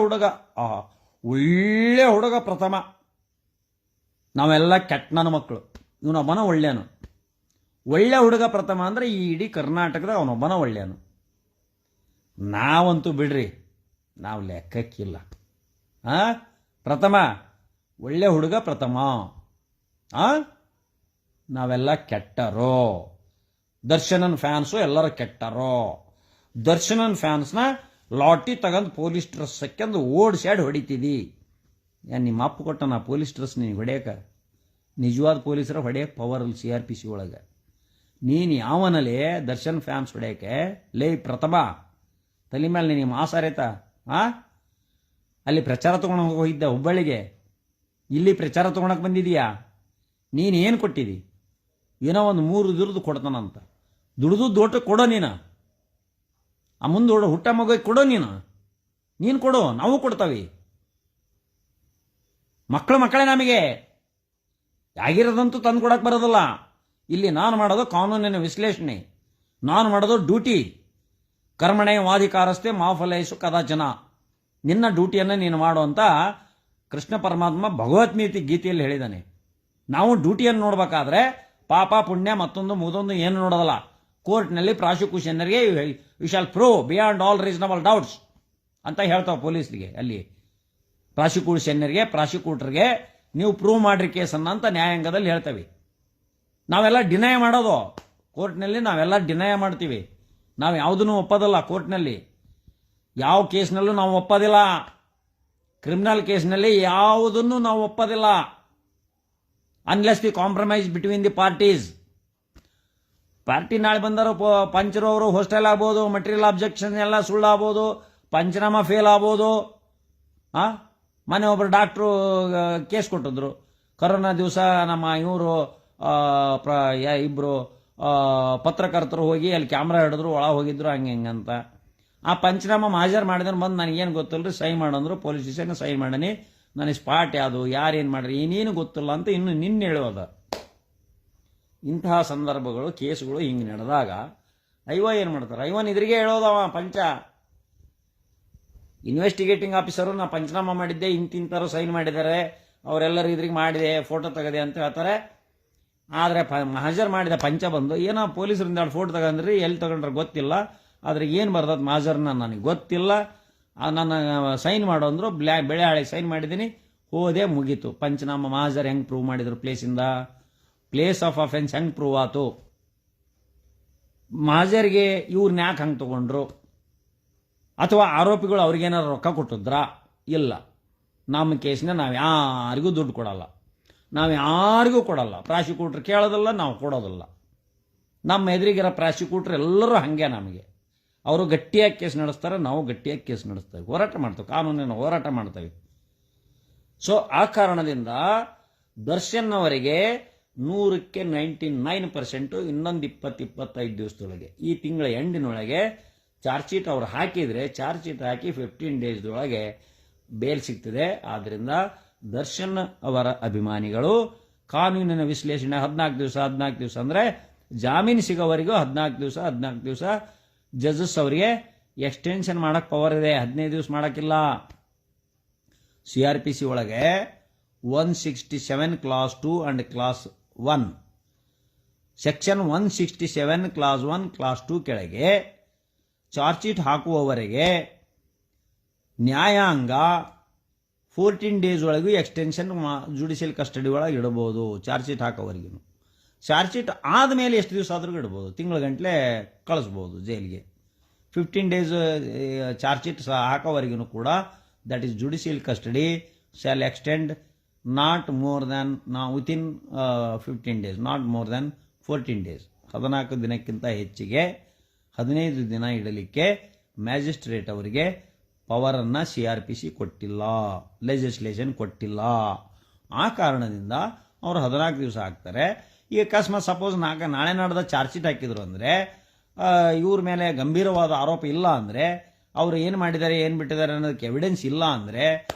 Speaker 1: ಹುಡುಗ ಪ್ರಥಮ. ನಾವೆಲ್ಲ ಕೆಟ್ಟ ನನ್ನ ಮಕ್ಕಳು, ಇವನೊಬ್ಬನ ಒಳ್ಳೆಯನು. ಒಳ್ಳೆ ಹುಡುಗ ಪ್ರಥಮ ಅಂದರೆ ಈ ಇಡೀ ಕರ್ನಾಟಕದ ಅವನೊಬ್ಬನ ಒಳ್ಳೆಯನು. ನಾವಂತೂ ಬಿಡ್ರಿ, ನಾವು ಲೆಕ್ಕಕ್ಕಿಲ್ಲ. ಪ್ರಥಮ ಒಳ್ಳೆ ಹುಡುಗ ಪ್ರಥಮ. ನಾವೆಲ್ಲ ಕೆಟ್ಟರೋ. ದರ್ಶನನ್ ಫ್ಯಾನ್ಸು ಎಲ್ಲರೂ ಕೆಟ್ಟರೋ. ದರ್ಶನನ್ ಫ್ಯಾನ್ಸ್ನ ಲಾಟಿ ತಗೊಂಡು ಪೊಲೀಸ್ ಡ್ರೆಸ್ ಸಕ್ಕೆಂದು ಓಡಿಸ್ಯಾಡಿ ಹೊಡಿತಿದ್ದಿ. ನಿಮ್ಮ ಅಪ್ಪ ಕೊಟ್ಟ ನಾ ಪೊಲೀಸ್ ಡ್ರೆಸ್ ನಿನಗೆ ಹೊಡೆಯಕ. ನಿಜವಾದ ಪೊಲೀಸರ ಹೊಡೆಯಕ್ಕೆ ಪವರ್ ಅಲ್ಲಿ CRPC ಒಳಗೆ. ನೀನು ಯಾವನಲ್ಲಿ ದರ್ಶನ್ ಫ್ಯಾನ್ಸ್ ಹೊಡೆಯಕ್ಕೆ ಲೇ ಪ್ರಥಮ ತಲೆ ಮೇಲೆ ನೀನು ಮಾಸಾರೇತ. ಅಲ್ಲಿ ಪ್ರಚಾರ ತೊಗೊಂಡು ಹೋಗಿದ್ದ ಹುಬ್ಬಳ್ಳಿಗೆ, ಇಲ್ಲಿ ಪ್ರಚಾರ ತೊಗೊಳಕ್ಕೆ ಬಂದಿದೀಯಾ. ನೀನು ಏನು ಕೊಟ್ಟಿದಿ? ಏನೋ ಒಂದು 3 ದುಡ್ದು ಕೊಡ್ತಾನಂತ. ದುಡ್ದು ದೊಡ್ಡ ಕೊಡೋ ನೀನು. ಆ ಮುಂದೆ ಹುಟ್ಟ ಮಗ ಕೊಡೋ ನೀನು ಕೊಡು, ನಾವು ಕೊಡ್ತಾವಿ. ಮಕ್ಕಳೇ ನಮಗೆ ಆಗಿರೋದಂತೂ ತಂದು ಕೊಡಕ್ಕೆ ಬರೋದಿಲ್ಲ. ಇಲ್ಲಿ ನಾನು ಮಾಡೋದು ಕಾನೂನಿನ ವಿಶ್ಲೇಷಣೆ, ನಾನು ಮಾಡೋದು ಡ್ಯೂಟಿ. ಕರ್ಮಣೆ ವಾಧಿಕಾರಸ್ಥೆ ಮಾಫಲಯಿಸು ಕದಾಚನ. ನಿನ್ನ ಡ್ಯೂಟಿಯನ್ನು ನೀನು ಮಾಡು ಅಂತ ಕೃಷ್ಣ ಪರಮಾತ್ಮ ಭಗವದ್ಗೀತೆ ಗೀತೆಯಲ್ಲಿ ಹೇಳಿದ್ದಾನೆ. ನಾವು ಡ್ಯೂಟಿಯನ್ನು ನೋಡಬೇಕಾದ್ರೆ ಪಾಪ ಪುಣ್ಯ ಮತ್ತೊಂದು ಏನು ನೋಡೋದಲ್ಲ. ಕೋರ್ಟ್ನಲ್ಲಿ ಪ್ರಾಸಿಕ್ಯೂಷನರ್ಗೆ you shall prove beyond all reasonable doubts ಅಂತ ಹೇಳ್ತಾವೆ ಪೊಲೀಸ್ರಿಗೆ. ಅಲ್ಲಿ ಪ್ರಾಸಿಕ್ಯೂಟರ್ಗೆ ನೀವು ಪ್ರೂವ್ ಮಾಡ್ರಿ ಕೇಸನ್ನ ಅಂತ ನ್ಯಾಯಾಂಗದಲ್ಲಿ ಹೇಳ್ತೇವೆ. ನಾವೆಲ್ಲ ಡಿನೈ ಮಾಡೋದು ಕೋರ್ಟ್ನಲ್ಲಿ, ನಾವೆಲ್ಲ ಡಿನೈ ಮಾಡ್ತೀವಿ. ನಾವು ಯಾವುದನ್ನು ಒಪ್ಪೋದಲ್ಲ ಕೋರ್ಟ್ನಲ್ಲಿ. ಯಾವ ಕೇಸ್ನಲ್ಲೂ ನಾವು ಒಪ್ಪೋದಿಲ್ಲ. ಕ್ರಿಮಿನಲ್ ಕೇಸ್ನಲ್ಲಿ ಯಾವುದನ್ನು ನಾವು ಒಪ್ಪೋದಿಲ್ಲ. Unless the compromise between the parties. Party ನಾಳೆ ಬಂದರು ಪಂಚರು ಅವರು ಹೋಸ್ಟೆಲ್ ಆಗ್ಬೋದು, ಮಟೀರಿಯಲ್ ಅಬ್ಜೆಕ್ಷನ್ ಎಲ್ಲ ಸುಳ್ಳಾಗ್ಬೋದು, ಪಂಚನಾಮ ಫೇಲ್ ಆಗ್ಬೋದು. ಮನೆ ಒಬ್ಬರು ಡಾಕ್ಟ್ರು ಕೇಸ್ ಕೊಟ್ಟಿದ್ರು. ಕೊರೋನಾ ದಿವಸ ನಮ್ಮ ಇವರು ಇಬ್ಬರು ಪತ್ರಕರ್ತರು ಹೋಗಿ ಅಲ್ಲಿ ಕ್ಯಾಮ್ರಾ ಹಿಡಿದ್ರು, ಒಳ ಹೋಗಿದ್ರು, ಹಂಗಂತ. ಆ ಪಂಚನಾಮ ಹಾಜರು ಮಾಡಿದ್ರೆ ಬಂದು ನನಗೇನು ಗೊತ್ತಿಲ್ಲರಿ ಸೈ ಮಾಡಂದ್ರು. ಪೊಲೀಸ್ ಸ್ಟೇಷನ್ ಸೈ ಮಾಡನಿ. ನನಗೆ ಸ್ಪಾಟ್ ಯಾವುದು, ಯಾರೇನು ಮಾಡ್ರಿ ಏನೇನು ಗೊತ್ತಿಲ್ಲ ಅಂತ ಇನ್ನು ನಿನ್ನೆ ಹೇಳೋದ. ಇಂತಹ ಸಂದರ್ಭಗಳು, ಕೇಸುಗಳು ಹಿಂಗೆ ನಡೆದಾಗ ಏನು ಮಾಡ್ತಾರೆ? ಇದ್ರಿಗೆ ಹೇಳೋದವ ಪಂಚ ಇನ್ವೆಸ್ಟಿಗೇಟಿಂಗ್ ಆಫೀಸರು, ನಾ ಪಂಚನಾಮ ಮಾಡಿದ್ದೆ, ಇಂತಿಂತರು ಸೈನ್ ಮಾಡಿದ್ದಾರೆ, ಅವರೆಲ್ಲರೂ ಇದ್ರಿಗೆ ಮಾಡಿದೆ, ಫೋಟೋ ತೆಗೆದೆ ಅಂತ ಹೇಳ್ತಾರೆ. ಆದರೆ ಹಾಜರು ಮಾಡಿದ ಪಂಚ ಬಂದು ಏನೋ ಪೊಲೀಸರಿಂದ ಫೋಟೋ ತಗೊಂಡ್ರಿ, ಎಲ್ಲಿ ತಗೊಂಡ್ರೆ ಗೊತ್ತಿಲ್ಲ, ಆದ್ರೆ ಏನು ಬರ್ದದ್ ಮಾಜರ್ನ ನನಗೆ ಗೊತ್ತಿಲ್ಲ, ನನ್ನ ಸೈನ್ ಮಾಡೋ ಅಂದ್ರು. ಬೆಳೆ ಹಾಳೆ ಸೈನ್ ಮಾಡಿದ್ದೀನಿ, ಹೋದೆ, ಮುಗೀತು. ಪಂಚನಾಮ ಮಾಜರ್ ಹೆಂಗೆ ಪ್ರೂವ್ ಮಾಡಿದ್ರು? ಪ್ಲೇಸ್ ಆಫ್ ಅಫೆನ್ಸ್ ಹೆಂಗೆ ಪ್ರೂವ್ ಆತು? ಮಾಜರ್ಗೆ ಇವ್ರನ್ನ ಯಾಕೆ ಹಂಗೆ ತಗೊಂಡ್ರು? ಅಥವಾ ಆರೋಪಿಗಳು ಅವ್ರಿಗೇನಾರು ರೊಕ್ಕ ಕೊಟ್ಟಿದ್ರಾ? ಇಲ್ಲ, ನಮ್ಮ ಕೇಸ್ನ ನಾವು ಯಾರಿಗೂ ದುಡ್ಡು ಕೊಡಲ್ಲ, ನಾವು ಯಾರಿಗೂ ಕೊಡಲ್ಲ, ಪ್ರಾಸಿಕ್ಯೂಟ್ರ್ ಕೇಳೋದಿಲ್ಲ, ನಾವು ಕೊಡೋದಿಲ್ಲ. ನಮ್ಮ ಎದುರಿಗಿರೋ ಪ್ರಾಸಿಕ್ಯೂಟ್ರ್ ಎಲ್ಲರೂ ಹಾಗೆ, ನಮಗೆ ಅವರು ಗಟ್ಟಿಯಾಗಿ ಕೇಸ್ ನಡೆಸ್ತಾರೆ, ನಾವು ಗಟ್ಟಿಯಾಗಿ ಕೇಸ್ ನಡೆಸ್ತೇವೆ, ಹೋರಾಟ ಮಾಡ್ತೇವೆ, ಕಾನೂನಿನ ಹೋರಾಟ ಮಾಡ್ತೇವೆ. ಸೊ ಆ ಕಾರಣದಿಂದ ದರ್ಶನ್ ಅವರಿಗೆ 100ಕ್ಕೆ 99% ಇನ್ನೊಂದು 20-25 ದಿವಸದೊಳಗೆ, ಈ ತಿಂಗಳ ಎಂಡಿನೊಳಗೆ ಚಾರ್ಜ್ ಶೀಟ್ ಅವರು ಹಾಕಿದರೆ, ಚಾರ್ಜ್ ಶೀಟ್ ಹಾಕಿ 15 ಡೇಸ್ದೊಳಗೆ ಬೇಲ್ ಸಿಗ್ತದೆ. ಆದ್ದರಿಂದ ದರ್ಶನ್ ಅವರ ಅಭಿಮಾನಿಗಳು ಕಾನೂನಿನ ವಿಶ್ಲೇಷಣೆ 14 ದಿವಸ ಅಂದರೆ ಜಾಮೀನು ಸಿಗೋವರೆಗೂ 14 ದಿವಸ ಜಜಸ್ ಅವರಿಗೆ ಎಕ್ಸ್ಟೆನ್ಷನ್ ಮಾಡಕ್ಕೆ ಪವರ್ ಇದೆ, 15 ದಿವಸ ಮಾಡೋಕ್ಕಿಲ್ಲ. CRPC ಒಳಗೆ 167 class 2 and class 1, section 167 class 1 class 2 ಕೆಳಗೆ ಚಾರ್ಜ್ ಶೀಟ್ ಹಾಕುವವರೆಗೆ ನ್ಯಾಯಾಂಗ 14 ಡೇಸ್ ಒಳಗೂ ಎಕ್ಸ್ಟೆನ್ಷನ್ ಜುಡಿಷಿಯಲ್ ಕಸ್ಟಡಿ ಒಳಗೆ ಇಡಬಹುದು. ಚಾರ್ಜ್ ಶೀಟ್ ಹಾಕೋವರೆಗೂ, ಚಾರ್ಜ್ ಶೀಟ್ ಆದಮೇಲೆ ಎಷ್ಟು ದಿವಸ ಆದರೂ ಇಡ್ಬೋದು, ತಿಂಗಳ ಗಂಟಲೆ ಕಳಿಸ್ಬೋದು ಜೈಲಿಗೆ. 15 ಡೇಸ್ ಚಾರ್ಜ್ ಶೀಟ್ ಹಾಕೋವರೆಗೂ ಕೂಡ that is judicial custody shall extend not more than within 15 days, not more than 14 days. 14 ದಿನಕ್ಕಿಂತ ಹೆಚ್ಚಿಗೆ 15 ದಿನ ಇಡಲಿಕ್ಕೆ ಮ್ಯಾಜಿಸ್ಟ್ರೇಟ್ ಅವರಿಗೆ ಪವರನ್ನು CRPC ಕೊಟ್ಟಿಲ್ಲ, ಲೆಜಿಸ್ಲೇಷನ್ ಕೊಟ್ಟಿಲ್ಲ. ಆ ಕಾರಣದಿಂದ ಅವರು 14 ದಿವಸ ಹಾಕ್ತಾರೆ. ಈಗ ಅಕಸ್ಮಾತ್ ಸಪೋಸ್ ನಾಳೆ ನಾಡ್ದ ಚಾರ್ಜ್ ಶೀಟ್ ಹಾಕಿದ್ರು ಅಂದರೆ, ಇವ್ರ ಮೇಲೆ ಗಂಭೀರವಾದ ಆರೋಪ ಇಲ್ಲ ಅಂದರೆ, ಅವರು ಏನು ಮಾಡಿದ್ದಾರೆ ಏನು ಬಿಟ್ಟಿದ್ದಾರೆ ಅನ್ನೋದಕ್ಕೆ ಎವಿಡೆನ್ಸ್ ಇಲ್ಲ ಅಂದರೆ,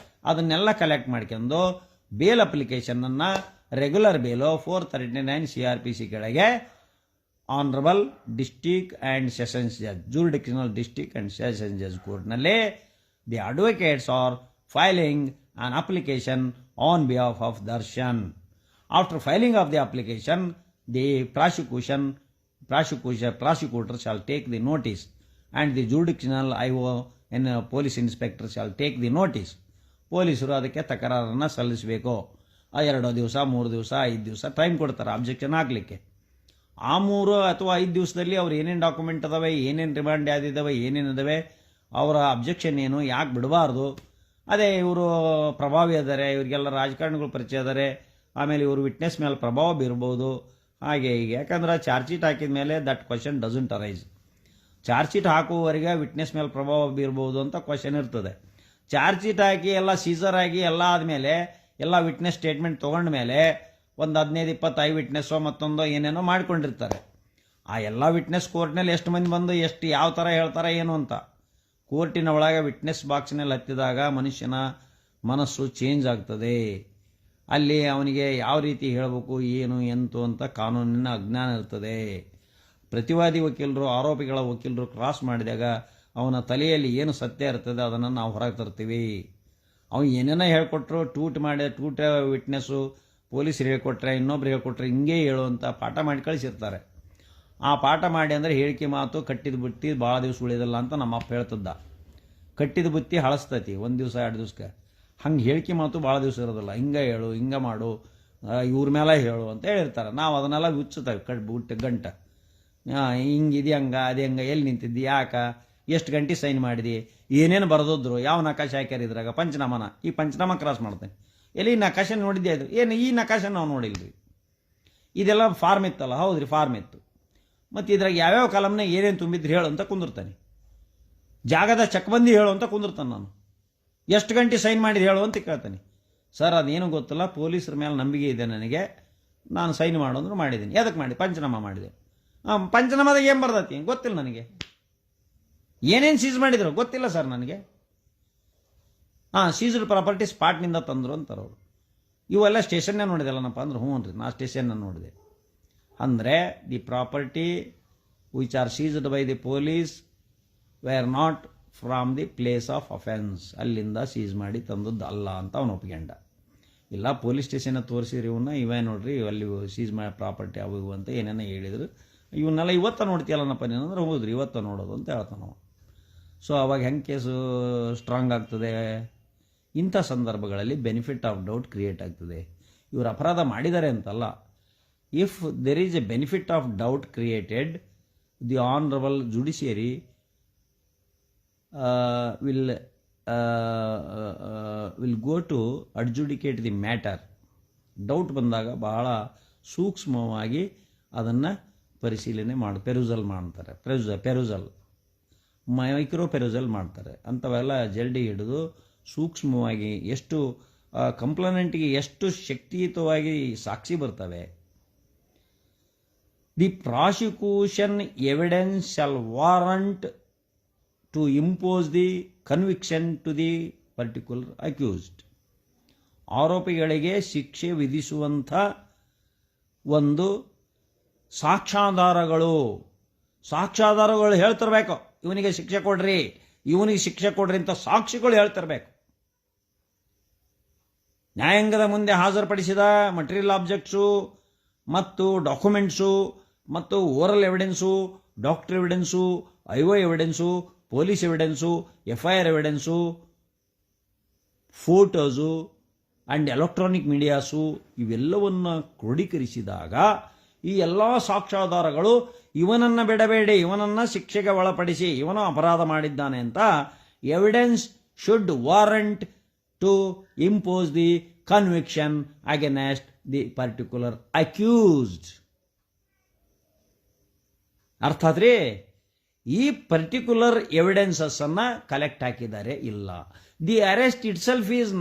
Speaker 1: ಅದನ್ನೆಲ್ಲ ಕಲೆಕ್ಟ್ ಮಾಡ್ಕೊಂಡು ಬೇಲ್ ಅಪ್ಲಿಕೇಶನನ್ನು ರೆಗ್ಯುಲರ್ ಬೇಲು 439 CRPC ಕೆಳಗೆ honourable district and sessions judge, jurisdictional district and sessions judge ಕೋರ್ಟ್ನಲ್ಲಿ the advocates are filing an application on behalf of Darshan. After filing of the application, the prosecutor shall take the notice and the jurisdictional IO and police inspector shall take the notice. ಪೊಲೀಸರು ಅದಕ್ಕೆ ತಕರಾರನ್ನು ಸಲ್ಲಿಸಬೇಕು. 2 ದಿವಸ 3 ದಿವಸ 5 ದಿವಸ time ಕೊಡ್ತಾರೆ objection ಹಾಕಲಿಕ್ಕೆ. ಆ 3 ಅಥವಾ 5 ದಿವಸದಲ್ಲಿ ಅವ್ರು ಏನೇನು ಡಾಕ್ಯುಮೆಂಟ್ ಅದಾವೆ, ಏನೇನು ರಿಮಾಂಡ್ ಯಾವ್ದಿದ್ದಾವೆ, ಏನೇನಿದಾವೆ, ಅವರ ಅಬ್ಜೆಕ್ಷನ್ ಏನು, ಯಾಕೆ ಬಿಡಬಾರ್ದು. ಅದೇ ಇವರು ಪ್ರಭಾವಿ ಅದಾರೆ, ಇವರಿಗೆಲ್ಲ ರಾಜಕಾರಣಿಗಳು ಪರಿಚಯ ಅದಾರೆ, ಆಮೇಲೆ ಇವರು ವಿಟ್ನೆಸ್ ಮೇಲೆ ಪ್ರಭಾವ ಬೀರ್ಬೋದು, ಹಾಗೆ ಹೀಗೆ. ಯಾಕಂದ್ರೆ ಚಾರ್ಜ್ ಶೀಟ್ ಹಾಕಿದ ಮೇಲೆ that question doesn't arise. Charge sheet ಹಾಕುವವರೆಗೆ ವಿಟ್ನೆಸ್ ಮೇಲೆ ಪ್ರಭಾವ ಬೀರ್ಬೋದು ಅಂತ ಕ್ವಶನ್ ಇರ್ತದೆ. ಚಾರ್ಜ್ ಶೀಟ್ ಹಾಕಿ ಎಲ್ಲ ಸೀಸರ್ ಆಗಿ ಎಲ್ಲ ಆದಮೇಲೆ ಎಲ್ಲ ವಿಟ್ನೆಸ್ ಸ್ಟೇಟ್ಮೆಂಟ್ ತೊಗೊಂಡ ಮೇಲೆ ಒಂದು 15-20 ವಿಟ್ನೆಸ್ಸೋ ಮತ್ತೊಂದೋ ಏನೇನೋ ಮಾಡ್ಕೊಂಡಿರ್ತಾರೆ. ಆ ಎಲ್ಲ ವಿಟ್ನೆಸ್ ಕೋರ್ಟ್ನಲ್ಲಿ ಎಷ್ಟು ಮಂದಿ ಬಂದು ಎಷ್ಟು ಯಾವ ಥರ ಹೇಳ್ತಾರೆ ಏನು ಅಂತ, ಕೋರ್ಟಿನ ಒಳಗೆ ವಿಟ್ನೆಸ್ ಬಾಕ್ಸ್ನಲ್ಲಿ ಹತ್ತಿದಾಗ ಮನುಷ್ಯನ ಮನಸ್ಸು ಚೇಂಜ್ ಆಗ್ತದೆ. ಅಲ್ಲಿ ಅವನಿಗೆ ಯಾವ ರೀತಿ ಹೇಳಬೇಕು, ಏನು ಎಂತು ಅಂತ ಕಾನೂನಿನ ಅಜ್ಞಾನ ಇರ್ತದೆ. ಪ್ರತಿವಾದಿ ವಕೀಲರು, ಆರೋಪಿಗಳ ವಕೀಲರು ಕ್ರಾಸ್ ಮಾಡಿದಾಗ ಅವನ ತಲೆಯಲ್ಲಿ ಏನು ಸತ್ಯ ಇರ್ತದೆ ಅದನ್ನು ನಾವು ಹೊರಗೆ ತರ್ತೀವಿ. ಅವನು ಏನೇನೋ ಹೇಳ್ಕೊಟ್ರು, ಟೂಟ್ ವಿಟ್ನೆಸ್ಸು ಪೊಲೀಸರು ಹೇಳ್ಕೊಟ್ರೆ, ಇನ್ನೊಬ್ರು ಹೇಳ್ಕೊಟ್ರೆ ಹಿಂಗೆ ಹೇಳುವಂಥ ಪಾಠ ಮಾಡಿ ಕಳಿಸಿರ್ತಾರೆ. ಆ ಪಾಠ ಮಾಡಿ ಅಂದರೆ ಹೇಳಿಕೆ ಮಾತು ಕಟ್ಟಿದ ಬುತ್ತಿ ಭಾಳ ದಿವಸ ಉಳಿದಲ್ಲ ಅಂತ ನಮ್ಮ ಅಪ್ಪ ಹೇಳ್ತಿದ್ದ. ಕಟ್ಟಿದ ಬುತ್ತಿ ಹಳಸ್ತೈತಿ 1 ದಿವಸ 2 ದಿವಸಕ್ಕೆ. ಹಂಗೆ ಹೇಳಿಕೆ ಮಾತು ಭಾಳ ದಿವಸ ಇರೋದಿಲ್ಲ. ಹಿಂಗೆ ಹೇಳು, ಹಿಂಗೆ ಮಾಡು, ಇವ್ರ ಮೇಲೆ ಹೇಳು ಅಂತ ಹೇಳಿರ್ತಾರೆ. ನಾವು ಅದನ್ನೆಲ್ಲ ಹುಚ್ಚುತ್ತೇವೆ ಬುಟ್ಟು ಗಂಟೆ. ಹಿಂಗಿದು ಹಂಗೆ ಅದೇ ಹಂಗೆ, ಎಲ್ಲಿ ನಿಂತಿದ್ದಿ, ಯಾಕೆ, ಎಷ್ಟು ಗಂಟೆ ಸೈನ್ ಮಾಡಿದಿ, ಏನೇನು ಬರೆದಿದ್ರು, ಯಾವ ನಕಾಶ ಹಾಕ್ಯಾರ ಇದ್ರಾಗ, ಪಂಚನಾಮನ, ಈ ಪಂಚನಾಮ ಕ್ರಾಸ್ ಮಾಡ್ತೇನೆ, ಎಲ್ಲಿ ನಕಾಶ ನೋಡಿದ್ದೆ ಅದು ಏನು, ಈ ನಕಾಶ ನಾವು ನೋಡಿಲ್ರಿ, ಇದೆಲ್ಲ ಫಾರ್ಮ್ ಇತ್ತಲ್ಲ, ಹೌದ್ರಿ ಫಾರ್ಮ್ ಇತ್ತು, ಮತ್ತು ಇದ್ರಾಗ ಯಾವ್ಯಾವ ಕಾಲಮ್ನಾಗ ಏನೇನು ತುಂಬಿದ್ರು ಹೇಳು ಅಂತ ಕುಂದಿರ್ತಾನೆ. ಜಾಗದ ಚಕ್ಬಂದಿ ಹೇಳು ಅಂತ ಕುಂದಿರ್ತಾನೆ. ನಾನು ಎಷ್ಟು ಗಂಟೆ ಸೈನ್ ಮಾಡಿದ್ದು ಹೇಳು ಅಂತ ಕೇಳ್ತಾನೆ. ಸರ್ ಅದೇನು ಗೊತ್ತಿಲ್ಲ, ಪೊಲೀಸರ ಮೇಲೆ ನಂಬಿಕೆ ಇದೆ ನನಗೆ, ನಾನು ಸೈನ್ ಮಾಡು ಅಂದ್ರೆ ಮಾಡಿದ್ದೀನಿ. ಎದಕ್ಕೆ ಮಾಡಿ, ಪಂಚನಾಮ ಮಾಡಿದೆ. ಪಂಚನಾಮದಾಗ ಏನು ಬರ್ದತಿ ಗೊತ್ತಿಲ್ಲ ನನಗೆ, ಏನೇನು ಸೀಸ್ ಮಾಡಿದ್ರು ಗೊತ್ತಿಲ್ಲ ಸರ್ ನನಗೆ. ಸೀಸ್ಡ್ ಪ್ರಾಪರ್ಟಿ ಸ್ಪಾಟ್ನಿಂದ ತಂದರು ಅಂತಾರೆ ಅವರು. ಇವೆಲ್ಲ ಸ್ಟೇಷನ್ನೇ ನೋಡಿದೆಲ್ಲನಪ್ಪ ಅಂದ್ರೆ, ಹ್ಞೂ ರೀ ನಾ ಸ್ಟೇಷನ್ನ ನೋಡಿದೆ. ಅಂದರೆ the property which are ceased by the police wear not from the place of offence, ಅಲ್ಲಿಂದ ಸೀಸ್ ಮಾಡಿ ತಂದದ್ದು ಅಲ್ಲ ಅಂತ ಅವನು ಒಪ್ಕೊಂಡ. ಇಲ್ಲ ಪೊಲೀಸ್ ಸ್ಟೇಷನ್ನ ತೋರಿಸಿರಿ ಇವನ್ನ, ಇವೇ ನೋಡ್ರಿ ಅಲ್ಲಿ ಸೀಸ್ ಮಾಡಿ ಪ್ರಾಪರ್ಟಿ ಅವು ಇವು ಅಂತ ಏನೇನೋ ಹೇಳಿದ್ರು. ಇವನ್ನೆಲ್ಲ ಇವತ್ತ ನೋಡ್ತೀಯಲ್ಲನಪ್ಪ ನೀನು ಅಂದ್ರೆ, ಹೌದ್ರಿ ಇವತ್ತ ನೋಡೋದು ಅಂತ ಹೇಳ್ತಾನೆ ನಾವು. ಸೊ ಅವಾಗ ಹೆಂಗೆ ಕೇಸು ಸ್ಟ್ರಾಂಗ್ ಆಗ್ತದೆ. ಇಂಥ ಸಂದರ್ಭಗಳಲ್ಲಿ ಬೆನಿಫಿಟ್ ಆಫ್ ಡೌಟ್ ಕ್ರಿಯೇಟ್ ಆಗ್ತದೆ. ಇವರು ಅಪರಾಧ ಮಾಡಿದ್ದಾರೆ ಅಂತಲ್ಲ. If there is a benefit of doubt created, the honourable judiciary will will go to adjudicate the matter. Doubt ಬಂದಾಗ ಬಹಳ ಸೂಕ್ಷ್ಮವಾಗಿ ಅದನ್ನು ಪರಿಶೀಲನೆ ಪೆರುಸಲ್ ಮಾಡ್ತಾರೆ. ಪೆರುಸಲ್ ಮೈಕ್ರೋ ಪೆರುಸಲ್ ಮಾಡ್ತಾರೆ. ಅಂಥವೆಲ್ಲ ಜಲ್ದಿ ಹಿಡಿದು ಸೂಕ್ಷ್ಮವಾಗಿ ಎಷ್ಟು ಕಂಪ್ಲೇನೆಂಟ್ಗೆ ಎಷ್ಟು ಶಕ್ತಿಯುತವಾಗಿ ಸಾಕ್ಷಿ ಬರ್ತವೆ. The prosecution evidence shall warrant to impose the conviction to the particular accused. ಆರೋಪಿಗಳಿಗೆ ಶಿಕ್ಷೆ ವಿಧಿಸುವಂಥ ಒಂದು ಸಾಕ್ಷ್ಯಾಧಾರಗಳು ಹೇಳ್ತಿರ್ಬೇಕು. ಇವನಿಗೆ ಶಿಕ್ಷೆ ಕೊಡ್ರಿ, ಇವನಿಗೆ ಶಿಕ್ಷೆ ಕೊಡ್ರಿ ಅಂತ ಸಾಕ್ಷಿಗಳು ಹೇಳ್ತಿರ್ಬೇಕು. ನ್ಯಾಯಾಂಗದ ಮುಂದೆ ಹಾಜರುಪಡಿಸಿದ ಮಟೀರಿಯಲ್ ಆಬ್ಜೆಕ್ಟ್ಸು ಮತ್ತು ಡಾಕ್ಯುಮೆಂಟ್ಸು ಮತ್ತು oral evidence, doctor evidence, IO evidence, police evidence, FIR evidence, photos and electronic medias ಇವೆಲ್ಲವನ್ನು ಕ್ರೋಢೀಕರಿಸಿದಾಗ ಈ ಎಲ್ಲ ಸಾಕ್ಷ್ಯಾಧಾರಗಳು ಇವನನ್ನು ಬಿಡಬೇಡಿ, ಇವನನ್ನು ಶಿಕ್ಷೆಗೆ ಒಳಪಡಿಸಿ, ಇವನು ಅಪರಾಧ ಮಾಡಿದ್ದಾನೆ ಅಂತ evidence should warrant to impose the conviction against the particular accused. ಅರ್ಥಾತ್ ರೀ, ಈ ಪರ್ಟಿಕ್ಯುಲರ್ ಎವಿಡೆನ್ಸಸ್ ಅನ್ನ ಕಲೆಕ್ಟ್ ಹಾಕಿದ್ದಾರೆ ಇಲ್ಲ. The arrest itself is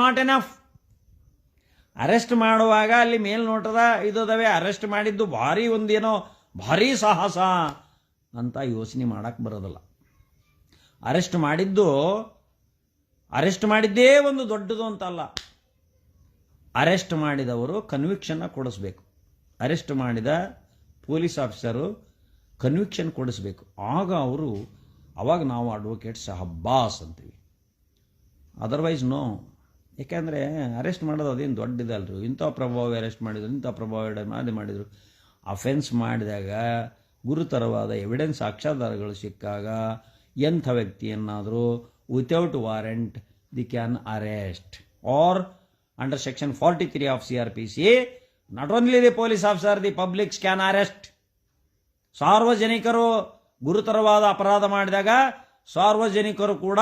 Speaker 1: not enough. Arrest ಮಾಡುವಾಗ ಅಲ್ಲಿ ಮೇಲ್ನೋಟದ ಇದದವೆ ಅರೆಸ್ಟ್ ಮಾಡಿದ್ದು ಭಾರಿ ಸಾಹಸ ಅಂತ ಯೋಚನೆ ಮಾಡಕ್ ಬರೋದಿಲ್ಲ. ಅರೆಸ್ಟ್ ಮಾಡಿದ್ದೇ ಒಂದು ದೊಡ್ಡದು ಅಂತಲ್ಲ. ಅರೆಸ್ಟ್ ಮಾಡಿದವರು ಕನ್ವಿಕ್ಷನ್ ಕೊಡಿಸ್ಬೇಕು. ಅರೆಸ್ಟ್ ಮಾಡಿದ ಪೊಲೀಸ್ ಆಫೀಸರು ಕನ್ವಿಕ್ಷನ್ ಕೊಡಿಸ್ಬೇಕು. ಅವಾಗ ನಾವು ಅಡ್ವೊಕೇಟ್ ಸಹಬ್ಬಾಸ್ ಅಂತೀವಿ. Otherwise no. ಯಾಕೆಂದರೆ ಅರೆಸ್ಟ್ ಮಾಡೋದು ಅದೇನು ದೊಡ್ಡದಲ್ರಿ. ಇಂಥ ಪ್ರಭಾವ ಅರೆಸ್ಟ್ ಮಾಡಿದ್ರು, ಇಂಥ ಪ್ರಭಾವ ಮಾಡಿದ್ರು. ಅಫೆನ್ಸ್ ಮಾಡಿದಾಗ ಗುರುತರವಾದ ಎವಿಡೆನ್ಸ್ ಸಾಕ್ಷ್ಯಾಧಾರಗಳು ಸಿಕ್ಕಾಗ ಎಂಥ ವ್ಯಕ್ತಿಯನ್ನಾದರೂ without warrant the can arrest or under section 43 of CRPC not only the police officer, the publics can arrest. ಸಾರ್ವಜನಿಕರು ಗುರುತರವಾದ ಅಪರಾಧ ಮಾಡಿದಾಗ ಸಾರ್ವಜನಿಕರು ಕೂಡ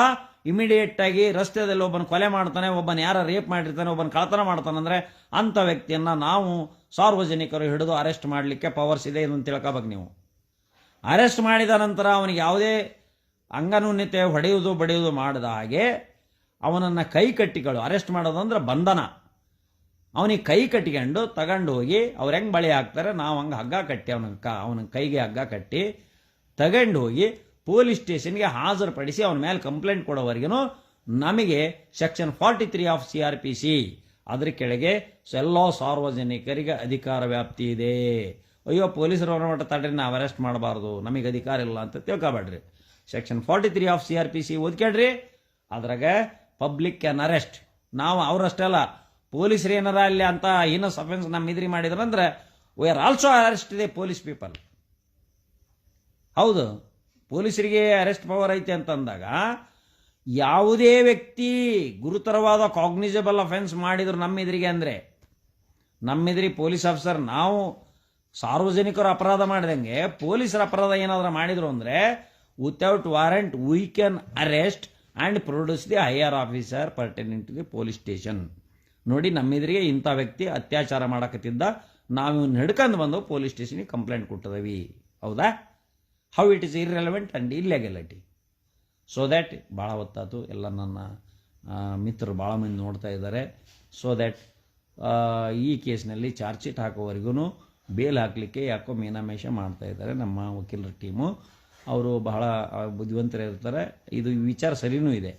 Speaker 1: ಇಮಿಡಿಯೇಟ್ ಆಗಿ ರಸ್ತೆಯಲ್ಲಿ ಒಬ್ಬನ ಕೊಲೆ ಮಾಡ್ತಾನೆ, ಒಬ್ಬನ ಯಾರ ರೇಪ್ ಮಾಡಿರ್ತಾನೆ, ಒಬ್ಬನ ಕಳ್ಳತನ ಮಾಡ್ತಾನಂದ್ರೆ ಅಂಥ ವ್ಯಕ್ತಿಯನ್ನ ನಾವು ಸಾರ್ವಜನಿಕರು ಹಿಡಿದು ಅರೆಸ್ಟ್ ಮಾಡಲಿಕ್ಕೆ ಪವರ್ಸ್ ಇದೆ ಇದನ್ನು ತಿಳ್ಕೋಬೇಕು ನೀವು. ಅರೆಸ್ಟ್ ಮಾಡಿದ ನಂತರ ಅವನಿಗೆ ಯಾವುದೇ ಅಂಗನ್ಯೂನ್ಯತೆ ಹೊಡೆಯುವುದು ಬಡಿಯುವುದು ಮಾಡದ ಹಾಗೆ ಅವನನ್ನು ಕೈ ಕಟ್ಟಿಗಳು, ಅರೆಸ್ಟ್ ಮಾಡೋದಂದ್ರೆ ಬಂಧನ. ಅವನಿಗೆ ಕೈ ಕಟ್ಟಿಕೊಂಡು ತಗೊಂಡು ಹೋಗಿ ಅವ್ರು ಹೆಂಗೆ ಬಳಿ ಹಾಕ್ತಾರೆ ನಾವು ಹಂಗೆ ಹಗ್ಗ ಕಟ್ಟಿ ಅವನ ಕೈಗೆ ಹಗ್ಗ ಕಟ್ಟಿ ತಗೊಂಡು ಹೋಗಿ ಪೊಲೀಸ್ ಸ್ಟೇಷನ್ಗೆ ಹಾಜರುಪಡಿಸಿ ಅವನ ಮೇಲೆ ಕಂಪ್ಲೇಂಟ್ ಕೊಡೋವರೆಗೂ ನಮಗೆ ಸೆಕ್ಷನ್ 43 ಆಫ್ CRPC ಅದ್ರ ಕೆಳಗೆ ಎಲ್ಲ ಸಾರ್ವಜನಿಕರಿಗೆ ಅಧಿಕಾರ ವ್ಯಾಪ್ತಿ ಇದೆ. ಅಯ್ಯೋ ಪೊಲೀಸರು ಮಟ್ಟ ತಡ್ರಿ ನಾವು ಅರೆಸ್ಟ್ ಮಾಡಬಾರ್ದು, ನಮಗೆ ಅಧಿಕಾರ ಇಲ್ಲ ಅಂತ ತಿಳ್ಕೊಬೇಡ್ರಿ. ಸೆಕ್ಷನ್ 43 ಆಫ್ CRPC ಓದ್ಕೇಳ್ರಿ. ಅದ್ರಾಗ ಪಬ್ಲಿಕ್ ಕ್ಯಾನ್ ಅರೆಸ್ಟ್. ನಾವು ಅವರಷ್ಟೇ ಅಲ್ಲ, ಪೊಲೀಸರು ಏನಾರ ಅಲ್ಲಿ ಅಂತ ಹೀನಸ್ ಅಫೆನ್ಸ್ ನಮ್ಮ ಎದುರಿ ಮಾಡಿದ್ರಂದ್ರೆ we are also arrest the police people. ಹೌದು, ಪೊಲೀಸರಿಗೆ ಅರೆಸ್ಟ್ ಪವರ್ ಐತೆ ಅಂತಂದಾಗ ಯಾವುದೇ ವ್ಯಕ್ತಿ ಗುರುತರವಾದ ಕಾಗ್ನಿಸಬಲ್ ಅಫೆನ್ಸ್ ಮಾಡಿದ್ರು ನಮ್ಮ ಎದುರಿಗೆ ಅಂದರೆ ನಮ್ಮೆದುರಿ ಪೊಲೀಸ್ ಆಫೀಸರ್ ನಾವು ಸಾರ್ವಜನಿಕರು ಅಪರಾಧ ಮಾಡಿದಂಗೆ ಪೊಲೀಸರ ಅಪರಾಧ ಏನಾದರೂ ಮಾಡಿದ್ರು ಅಂದರೆ without warrant we can arrest and produce the higher officer pertaining to the police station. ನೋಡಿ, ನಮ್ಮೆದುರಿಗೆ ಇಂಥ ವ್ಯಕ್ತಿ ಅತ್ಯಾಚಾರ ಮಾಡಕತ್ತಿದ್ದ, ನಾವು ಹಿಡ್ಕೊಂಡು ಬಂದು ಪೊಲೀಸ್ ಸ್ಟೇಷನ್ಗೆ ಕಂಪ್ಲೇಂಟ್ ಕೊಟ್ಟಿದ್ದೀವಿ. ಹೌದಾ? How it is irrelevant and illegality. So that ಭಾಳ ಹೊತ್ತಾತು. ಎಲ್ಲ ನನ್ನ ಮಿತ್ರರು ಭಾಳ ಮಂದಿ ನೋಡ್ತಾ ಇದ್ದಾರೆ. ಸೊ ದ್ಯಾಟ್ ಈ ಕೇಸ್ನಲ್ಲಿ ಚಾರ್ಜ್ ಶೀಟ್ ಹಾಕೋವರೆಗೂ ಬೇಲ್ ಹಾಕಲಿಕ್ಕೆ ಯಾಕೋ ಮೀನಾಮೇಷ ಮಾಡ್ತಾ ಇದ್ದಾರೆ ನಮ್ಮ ವಕೀಲರ ಟೀಮು. ಅವರು ಬಹಳ ಬುದ್ಧಿವಂತರಿರ್ತಾರೆ. ಇದು ವಿಚಾರ ಸರಿನೂ ಇದೆ.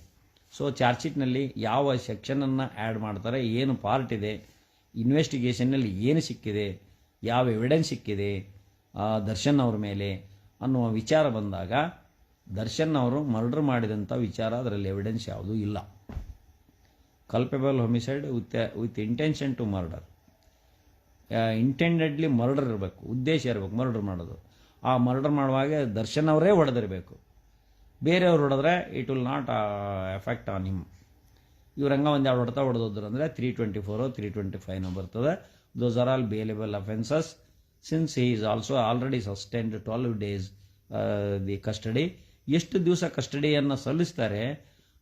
Speaker 1: ಸೊ ಚಾರ್ಜ್ ಶೀಟ್ನಲ್ಲಿ ಯಾವ ಸೆಕ್ಷನನ್ನು ಆ್ಯಡ್ ಮಾಡ್ತಾರೆ, ಏನು ಪಾರ್ಟ್ ಇದೆ, ಇನ್ವೆಸ್ಟಿಗೇಷನ್ನಲ್ಲಿ ಏನು ಸಿಕ್ಕಿದೆ, ಯಾವ ಎವಿಡೆನ್ಸ್ ಸಿಕ್ಕಿದೆ ದರ್ಶನ್ ಅವ್ರ ಮೇಲೆ ಅನ್ನುವ ವಿಚಾರ ಬಂದಾಗ ದರ್ಶನ್ ಅವರು ಮರ್ಡರ್ ಮಾಡಿದಂಥ ವಿಚಾರ ಅದರಲ್ಲಿ ಎವಿಡೆನ್ಸ್ ಯಾವುದೂ ಇಲ್ಲ. Culpable homicide with intention to murder, intendedly murder ಇರಬೇಕು, ಉದ್ದೇಶ ಇರಬೇಕು ಮರ್ಡರ್ ಮಾಡೋದು. ಆ ಮರ್ಡರ್ ಮಾಡುವಾಗ ದರ್ಶನ್ ಅವರೇ ಹೊಡೆದಿರಬೇಕು. ಬೇರೆಯವ್ರು ಹೊಡೆದ್ರೆ it will not effect on him. ಇವ್ರಂಗ ಒಂದೆರಡು ಹೊಡೆದೋದ್ರು ಅಂದರೆ 324 325 ಬರ್ತದೆ. Those are all bailable offences. Since he is also already sustained 12 days the custody, ಎಷ್ಟು ದಿವಸ ಕಸ್ಟಡಿಯನ್ನು ಸಲ್ಲಿಸ್ತಾರೆ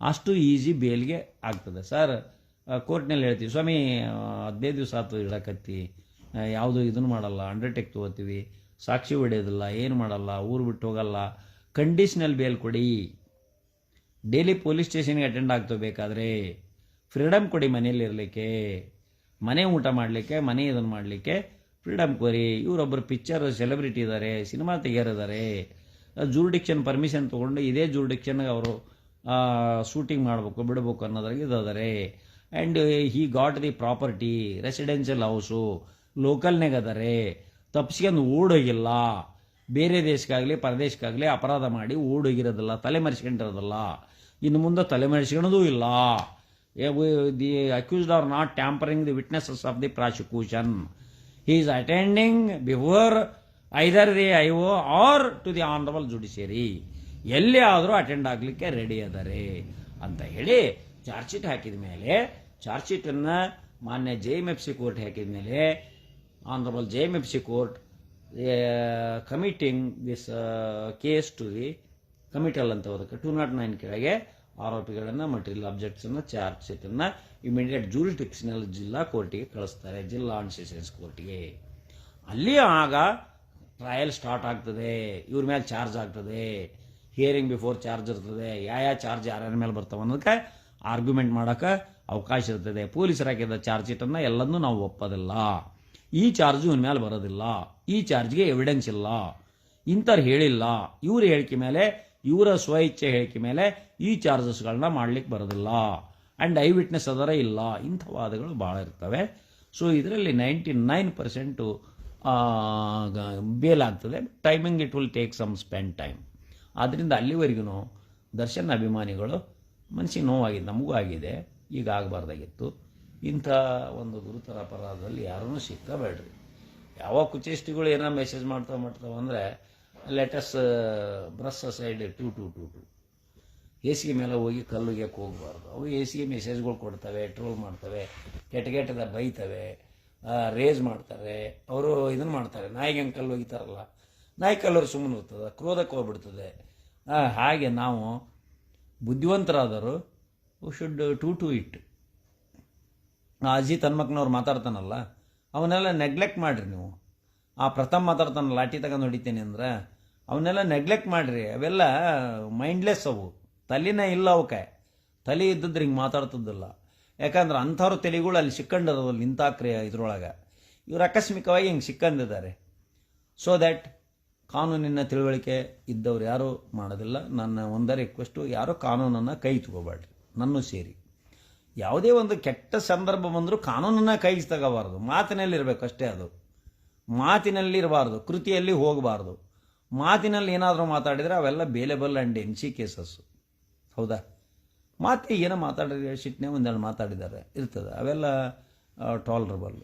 Speaker 1: ಅಷ್ಟು ಈಸಿ ಬೇಲ್ಗೆ ಆಗ್ತದೆ. ಸರ್ ಕೋರ್ಟ್ನಲ್ಲಿ ಹೇಳ್ತೀವಿ, ಸ್ವಾಮಿ 15 ದಿವಸ ಆಯ್ತು ಇಡಕತ್ತಿ, ಯಾವುದು ಇದನ್ನು ಮಾಡಲ್ಲ, ಅಂಡರ್ಟೇಕ್ ತೊಗೋತೀವಿ, ಸಾಕ್ಷಿ ಹೊಡೆಯೋದಿಲ್ಲ, ಏನು ಮಾಡಲ್ಲ, ಊರು ಬಿಟ್ಟು ಹೋಗಲ್ಲ, ಕಂಡೀಷನಲ್ ಬೇಲ್ ಕೊಡಿ, ಡೈಲಿ ಪೊಲೀಸ್ ಸ್ಟೇಷನ್ಗೆ ಅಟೆಂಡ್ ಆಗ್ತಬೇಕಾದ್ರೆ, ಫ್ರೀಡಮ್ ಕೊಡಿ ಮನೇಲಿ ಇರಲಿಕ್ಕೆ, ಮನೆ ಊಟ ಮಾಡಲಿಕ್ಕೆ, ಮನೆ ಇದನ್ನು ಮಾಡಲಿಕ್ಕೆ ಫ್ರೀಡಮ್ ಕೊಡಿ. ಇವರೊಬ್ಬರು ಪಿಕ್ಚರ್ ಸೆಲೆಬ್ರಿಟಿ ಇದ್ದಾರೆ, ಸಿನಿಮಾ ತೆಗಿಯೋರಿದ್ದಾರೆ, ಜೂರಿಡಿಕ್ಷನ್ ಪರ್ಮಿಷನ್ ತೊಗೊಂಡು ಇದೇ ಜೂರಿಡಿಕ್ಷನ್ಗೆ ಅವರು ಶೂಟಿಂಗ್ ಮಾಡಬೇಕು ಬಿಡಬೇಕು ಅನ್ನೋದ್ರಾಗ ಇದಾದರೆ. And he got the property, residential house, ಲೋಕಲ್ನಾಗ ಅದಾರೆ, ತಪ್ಪಿಸ್ಕೊಂಡು ಓಡೋಗಿಲ್ಲ, ಬೇರೆ ದೇಶಕ್ಕಾಗಲಿ ಪರದೇಶಕ್ಕಾಗಲಿ ಅಪರಾಧ ಮಾಡಿ ಓಡೋಗಿರೋದಿಲ್ಲ, ತಲೆ ಮರೆಸ್ಕೊಂಡಿರೋದಿಲ್ಲ, ಇನ್ನು ಮುಂದೆ ತಲೆ ಮರೆಸ್ಕೊಳ್ಳೋದೂ ಇಲ್ಲ. The accused are not tampering the witnesses of the prosecution. He is attending before either the IO or to the honourable judiciary. ಎಲ್ಲಿ ಆದರೂ ಅಟೆಂಡ್ ಆಗಲಿಕ್ಕೆ ರೆಡಿ ಅದಾರೆ ಅಂತ ಹೇಳಿ ಚಾರ್ಜ್ ಶೀಟ್ ಹಾಕಿದ ಮೇಲೆ, ಚಾರ್ಜ್ ಶೀಟನ್ನು ಮಾನ್ಯ JMFC ಕೋರ್ಟ್ ಹಾಕಿದ ಮೇಲೆ, honourable JMFC court committing this case to the committal ಅಂತ ಹೋದಕ್ಕೆ 209 ಕೆಳಗೆ ಆರೋಪಿಗಳನ್ನು, ಮಟೀರಿಯಲ್ ಆಬ್ಜೆಕ್ಟ್ಸನ್ನು, ಚಾರ್ಜ್ ಶೀಟನ್ನು ಇಮಿಡಿಯೇಟ್ ಜೂರಿಡಿಕ್ಷನಲ್ ಜಿಲ್ಲಾ ಕೋರ್ಟಿಗೆ ಕಳಿಸ್ತಾರೆ, ಜಿಲ್ಲಾ ಆನ್ ಸೆಷನ್ಸ್ ಕೋರ್ಟಿಗೆ. ಅಲ್ಲಿ ಆಗ ಟ್ರಯಲ್ ಸ್ಟಾರ್ಟ್ ಆಗ್ತದೆ, ಇವ್ರ ಮೇಲೆ ಚಾರ್ಜ್ ಆಗ್ತದೆ, ಹಿಯರಿಂಗ್ ಬಿಫೋರ್ ಚಾರ್ಜ್ ಇರ್ತದೆ, ಯಾವ ಚಾರ್ಜ್ ಯಾರ್ಯಾರ ಮೇಲೆ ಬರ್ತಾವೆ ಅನ್ನೋದಕ್ಕೆ ಆರ್ಗ್ಯುಮೆಂಟ್ ಮಾಡೋಕೆ ಅವಕಾಶ ಇರ್ತದೆ. ಪೊಲೀಸರು ಹಾಕಿದ ಚಾರ್ಜ್ ಶೀಟನ್ನು ಎಲ್ಲದನ್ನೂ ನಾವು ಒಪ್ಪೋದಿಲ್ಲ, ಈ ಚಾರ್ಜು ಇವನ ಮೇಲೆ ಬರೋದಿಲ್ಲ, ಈ ಚಾರ್ಜ್ಗೆ ಎವಿಡೆನ್ಸ್ ಇಲ್ಲ, ಇಂಥವ್ರು ಹೇಳಿಲ್ಲ, ಇವ್ರ ಹೇಳಿಕೆ ಮೇಲೆ, ಇವರ ಸ್ವಇಚ್ಛೆ ಹೇಳಿಕೆ ಮೇಲೆ ಈ ಚಾರ್ಜಸ್ಗಳನ್ನ ಮಾಡ್ಲಿಕ್ಕೆ ಬರೋದಿಲ್ಲ, ಆ್ಯಂಡ್ ಐ ವಿಟ್ನೆಸ್ ಅದರ ಇಲ್ಲ, ಇಂಥ ವಾದಗಳು ಭಾಳ ಇರ್ತವೆ. ಸೊ ಇದರಲ್ಲಿ 99% ಬೇಲ್ ಆಗ್ತದೆ. Timing it will take some spend time. ಆದ್ದರಿಂದ ಅಲ್ಲಿವರೆಗೂ ದರ್ಶನ್ ಅಭಿಮಾನಿಗಳು ಮನಸ್ಸಿಗೆ ನೋವಾಗಿದೆ, ನಮಗೂ ಆಗಿದೆ, ಈಗ ಆಗಬಾರ್ದಾಗಿತ್ತು. ಇಂಥ ಒಂದು ಗುರುತರ ಅಪರಾಧದಲ್ಲಿ ಯಾರೂ ಸಿಕ್ಕಬೇಡ್ರಿ. ಯಾವ ಕುಚೇಷ್ಟಿಗಳು ಏನೋ ಮೆಸೇಜ್ ಮಾಡ್ತಾವೆ ಅಂದರೆ ಲೆಟಸ್ ಬ್ರಸ್ ಸೈಡ್ 2 AC ಮೇಲೆ ಹೋಗಿ ಕಲ್ಲುಗೆಕ್ಕೆ ಹೋಗಬಾರ್ದು. ಅವು AC ಮೆಸೇಜ್ಗಳು ಕೊಡ್ತವೆ, ಟ್ರೋಲ್ ಮಾಡ್ತವೆ, ಕೆಟ್ಟದ ಬೈತವೆ, ರೇಜ್ ಮಾಡ್ತಾರೆ, ಅವರು ಇದನ್ನು ಮಾಡ್ತಾರೆ. ನಾಯಿಗೆ ಹೆಂಗೆ ಕಲ್ಲು ಒಗಿತಾರಲ್ಲ, ನಾಯಿ ಕಲ್ಲವರು ಸುಮ್ಮನೆ ಇರ್ತದೆ, ಕ್ರೋಧಕ್ಕೆ ಹೋಗ್ಬಿಡ್ತದೆ. ಹಾಗೆ ನಾವು ಬುದ್ಧಿವಂತರಾದರು ಶುಡ್ ಟು ಇಟ್. ಅಜಿತ್ ಹನ್ಮಕ್ನವ್ರು ಮಾತಾಡ್ತಾನಲ್ಲ, ಅವನ್ನೆಲ್ಲ ನೆಗ್ಲೆಕ್ಟ್ ಮಾಡಿರಿ ನೀವು. ಆ ಪ್ರಥಮ ಮಾತಾಡ್ತಾನೆ, ಲಾಠಿ ತಗೊಂಡು ಹೊಡಿತೀನಿ ಅಂದ್ರೆ ಅವನ್ನೆಲ್ಲ ನೆಗ್ಲೆಕ್ಟ್ ಮಾಡಿರಿ. ಅವೆಲ್ಲ ಮೈಂಡ್ಲೆಸ್, ಅವು ತಲೆನೇ ಇಲ್ಲ, ಅವಕ್ಕೆ ತಲೆ ಇದ್ದದ್ರೆ ಹಿಂಗೆ ಮಾತಾಡ್ತಿದ್ದಿಲ್ಲ. ಯಾಕಂದ್ರೆ ಅಂಥವ್ರ ತಲೆಗಳು ಅಲ್ಲಿ ಸಿಕ್ಕಂಡಿರೋದಲ್ಲಿ ಇಂಥ ಇದ್ರೊಳಗೆ ಇವ್ರು ಆಕಸ್ಮಿಕವಾಗಿ ಹಿಂಗೆ ಸಿಕ್ಕಂದಿದ್ದಾರೆ. ಸೊ ದ್ಯಾಟ್ ಕಾನೂನಿನ ತಿಳುವಳಿಕೆ ಇದ್ದವ್ರು ಯಾರೂ ಮಾಡೋದಿಲ್ಲ. ನನ್ನ ಒಂದೇ ರಿಕ್ವೆಸ್ಟು, ಯಾರೂ ಕಾನೂನನ್ನು ಕೈ ತಗೋಬೇಡ್ರಿ, ನನ್ನೂ ಸೇರಿ. ಯಾವುದೇ ಒಂದು ಕೆಟ್ಟ ಸಂದರ್ಭ ಬಂದರೂ ಕಾನೂನನ್ನು ಕೈಗೆ ತಗೋಬಾರ್ದು, ಮಾತಿನಲ್ಲಿರಬೇಕು ಅಷ್ಟೇ. ಅದು ಮಾತಿನಲ್ಲಿರಬಾರ್ದು, ಕೃತಿಯಲ್ಲಿ ಹೋಗಬಾರ್ದು. ಮಾತಿನಲ್ಲಿ ಏನಾದರೂ ಮಾತಾಡಿದರೆ ಅವೆಲ್ಲ ಬೇಲೆಬಲ್ ಆ್ಯಂಡ್ NC ಕೇಸಸ್ಸು. ಹೌದಾ? ಮಾತಿಗೆ ಏನೋ ಮಾತಾಡಿದ್ರೆ ಶಿಟ್ನೆ ಒಂದೆರಡು ಮಾತಾಡಿದ್ದಾರೆ ಇರ್ತದೆ, ಅವೆಲ್ಲ ಟಾಲರಬಲ್.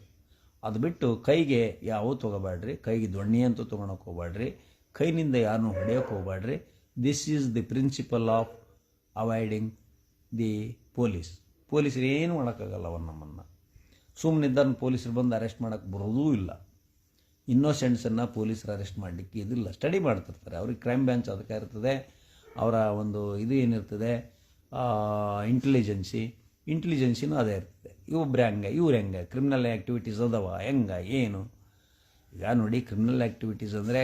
Speaker 1: ಅದು ಬಿಟ್ಟು ಕೈಗೆ ಯಾವ ತೊಗೋಬೇಡ್ರಿ, ಕೈಗೆ ದೊಣ್ಣೆ ಅಂತೂ ತೊಗೊಳಕ್ಕೆ ಹೋಗ್ಬೇಡ್ರಿ, ಕೈನಿಂದ ಯಾರನ್ನೂ ಹೊಡೆಯೋಕೆ ಹೋಗ್ಬೇಡ್ರಿ. This is the principle of avoiding the police. ಪೊಲೀಸರು ಏನು ಮಾಡೋಕ್ಕಾಗಲ್ಲ, ಅವನು ನಮ್ಮನ್ನು ಸುಮ್ಮನಿದ್ದನ್ನು ಪೊಲೀಸರು ಬಂದು ಅರೆಸ್ಟ್ ಮಾಡೋಕ್ಕೆ ಬರೋದೂ ಇಲ್ಲ. ಇನ್ನೋಸೆಂಟ್ಸನ್ನು ಪೊಲೀಸರು ಅರೆಸ್ಟ್ ಮಾಡಲಿಕ್ಕೆ ಇದಿಲ್ಲ, ಸ್ಟಡಿ ಮಾಡ್ತಿರ್ತಾರೆ. ಅವ್ರಿಗೆ ಕ್ರೈಮ್ ಬ್ರಾಂಚ್ ಅದಕ್ಕೆ ಇರ್ತದೆ, ಅವರ ಒಂದು ಇದು ಏನಿರ್ತದೆ ಇಂಟೆಲಿಜೆನ್ಸಿನೂ ಅದೇ ಇರ್ತದೆ. ಇವ್ರು ಹೆಂಗೆ ಕ್ರಿಮಿನಲ್ ಆ್ಯಕ್ಟಿವಿಟೀಸ್ ಅದಾವ, ಏನು ಈಗ ನೋಡಿ. ಕ್ರಿಮಿನಲ್ ಆ್ಯಕ್ಟಿವಿಟೀಸ್ ಅಂದರೆ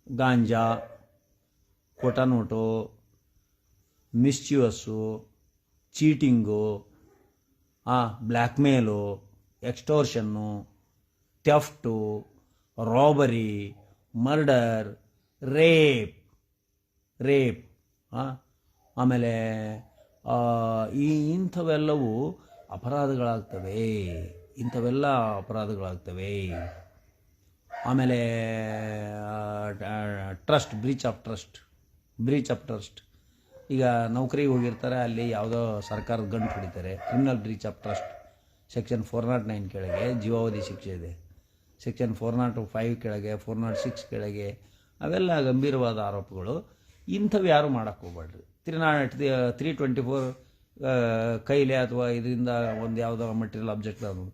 Speaker 1: ಗಾಂಜಾ, ಕೊಟನೋಟು, ಮಿಸ್ಚ್ಯೂಸು, ಚೀಟಿಂಗು, ಬ್ಲ್ಯಾಕ್ ಮೇಲು, ಎಕ್ಸ್ಟೋರ್ಷನ್ನು, ಥೆಫ್ಟು, ರಾಬರಿ, ಮರ್ಡರ್, ರೇಪ್ ಆಮೇಲೆ ಇಂಥವೆಲ್ಲವೂ ಅಪರಾಧಗಳಾಗ್ತವೆ. ಆಮೇಲೆ ಟ್ರಸ್ಟ್, ಬ್ರೀಚ್ ಆಫ್ ಟ್ರಸ್ಟ್. ಈಗ ನೌಕರಿಗೆ ಹೋಗಿರ್ತಾರೆ, ಅಲ್ಲಿ ಯಾವುದೋ ಸರ್ಕಾರದ ಗಂಟು ಹೊಡಿತಾರೆ, criminal breach of trust. Section 409 ಕೆಳಗೆ ಜೀವಾವಧಿ ಶಿಕ್ಷೆ ಇದೆ. ಸೆಕ್ಷನ್ 405 ಕೆಳಗೆ, 406 ಕೆಳಗೆ, ಅವೆಲ್ಲ ಗಂಭೀರವಾದ ಆರೋಪಗಳು. ಇಂಥವು ಯಾರು ಮಾಡೋಕ್ಕೆ ಹೋಗ್ಬೇಡ್ರಿ. 324 ಕೈಲೆ ಅಥವಾ ಇದರಿಂದ ಒಂದು ಯಾವುದೋ ಮಟೀರಿಯಲ್ ಆಬ್ಜೆಕ್ಟ್ ಅದು.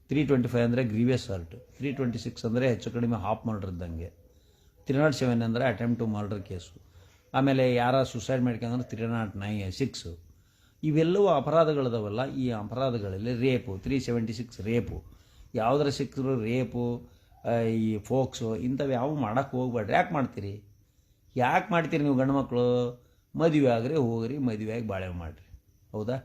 Speaker 1: 325 ಅಂದರೆ ಗ್ರೀವಿಯಸ್ ಅರ್ಟ್. 326 ಅಂದರೆ ಹೆಚ್ಚು ಕಡಿಮೆ ಹಾಫ್ ಮರ್ಡರ್ ಇದ್ದಂಗೆ. 307 ಅಂದರೆ ಅಟೆಂಪ್ಟ್ ಟು ಮರ್ಡರ್ ಕೇಸು. ಆಮೇಲೆ ಯಾರ ಸುಸೈಡ್ ಮಾಡ್ಕೊಂಡ್ರೆ 306 ಇವೆಲ್ಲವೂ ಅಪರಾಧಗಳದವಲ್ಲ. ಈ ಅಪರಾಧಗಳಲ್ಲಿ ರೇಪು 376 ರೇಪು, ಯಾವುದರ ಸಿಕ್ಕರು ರೇಪು, ಈ ಫೋಕ್ಸು ಇಂಥವು ಯಾವ ಮಾಡೋಕ್ಕೆ ಹೋಗ್ಬೇಡ್ರಿ. ಯಾಕೆ ಮಾಡ್ತೀರಿ ನೀವು ಗಂಡು ಮಕ್ಕಳು? ಮದುವೆ ಆಗ್ರಿ, ಹೋಗ್ರಿ, ಮದುವೆಯಾಗಿ ಬಾಳೆ ಮಾಡಿರಿ. ಹೌದಾ?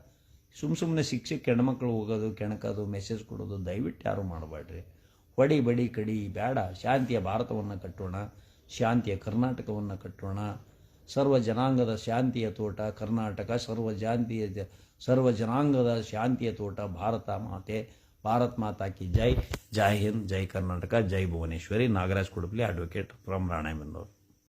Speaker 1: ಸುಮ್ಮನೆ ಶಿಕ್ಷೆಗೆ ಹೆಣ್ಮಕ್ಳು ಹೋಗೋದು, ಕೆಣಕೋದು, ಮೆಸೇಜ್ ಕೊಡೋದು ದಯವಿಟ್ಟು ಯಾರೂ ಮಾಡಬೇಡ್ರಿ. ಹೊಡಿ ಬಡಿ ಕಡಿ ಬೇಡ. ಶಾಂತಿಯ ಭಾರತವನ್ನು ಕಟ್ಟೋಣ, ಶಾಂತಿಯ ಕರ್ನಾಟಕವನ್ನು ಕಟ್ಟೋಣ. ಸರ್ವ ಜನಾಂಗದ ಶಾಂತಿಯ ತೋಟ ಕರ್ನಾಟಕ, ಸರ್ವ ಜನಾಂಗದ ಶಾಂತಿಯ ತೋಟ ಭಾರತ ಮಾತೆ. ಭಾರತ್ ಮಾತಾ ಕಿ ಜೈ. ಜೈ ಹಿಂದ್, ಜೈ ಕರ್ನಾಟಕ, ಜೈ ಭುವನೇಶ್ವರಿ. Nagaraj Kudupli, advocate from Ranebennur.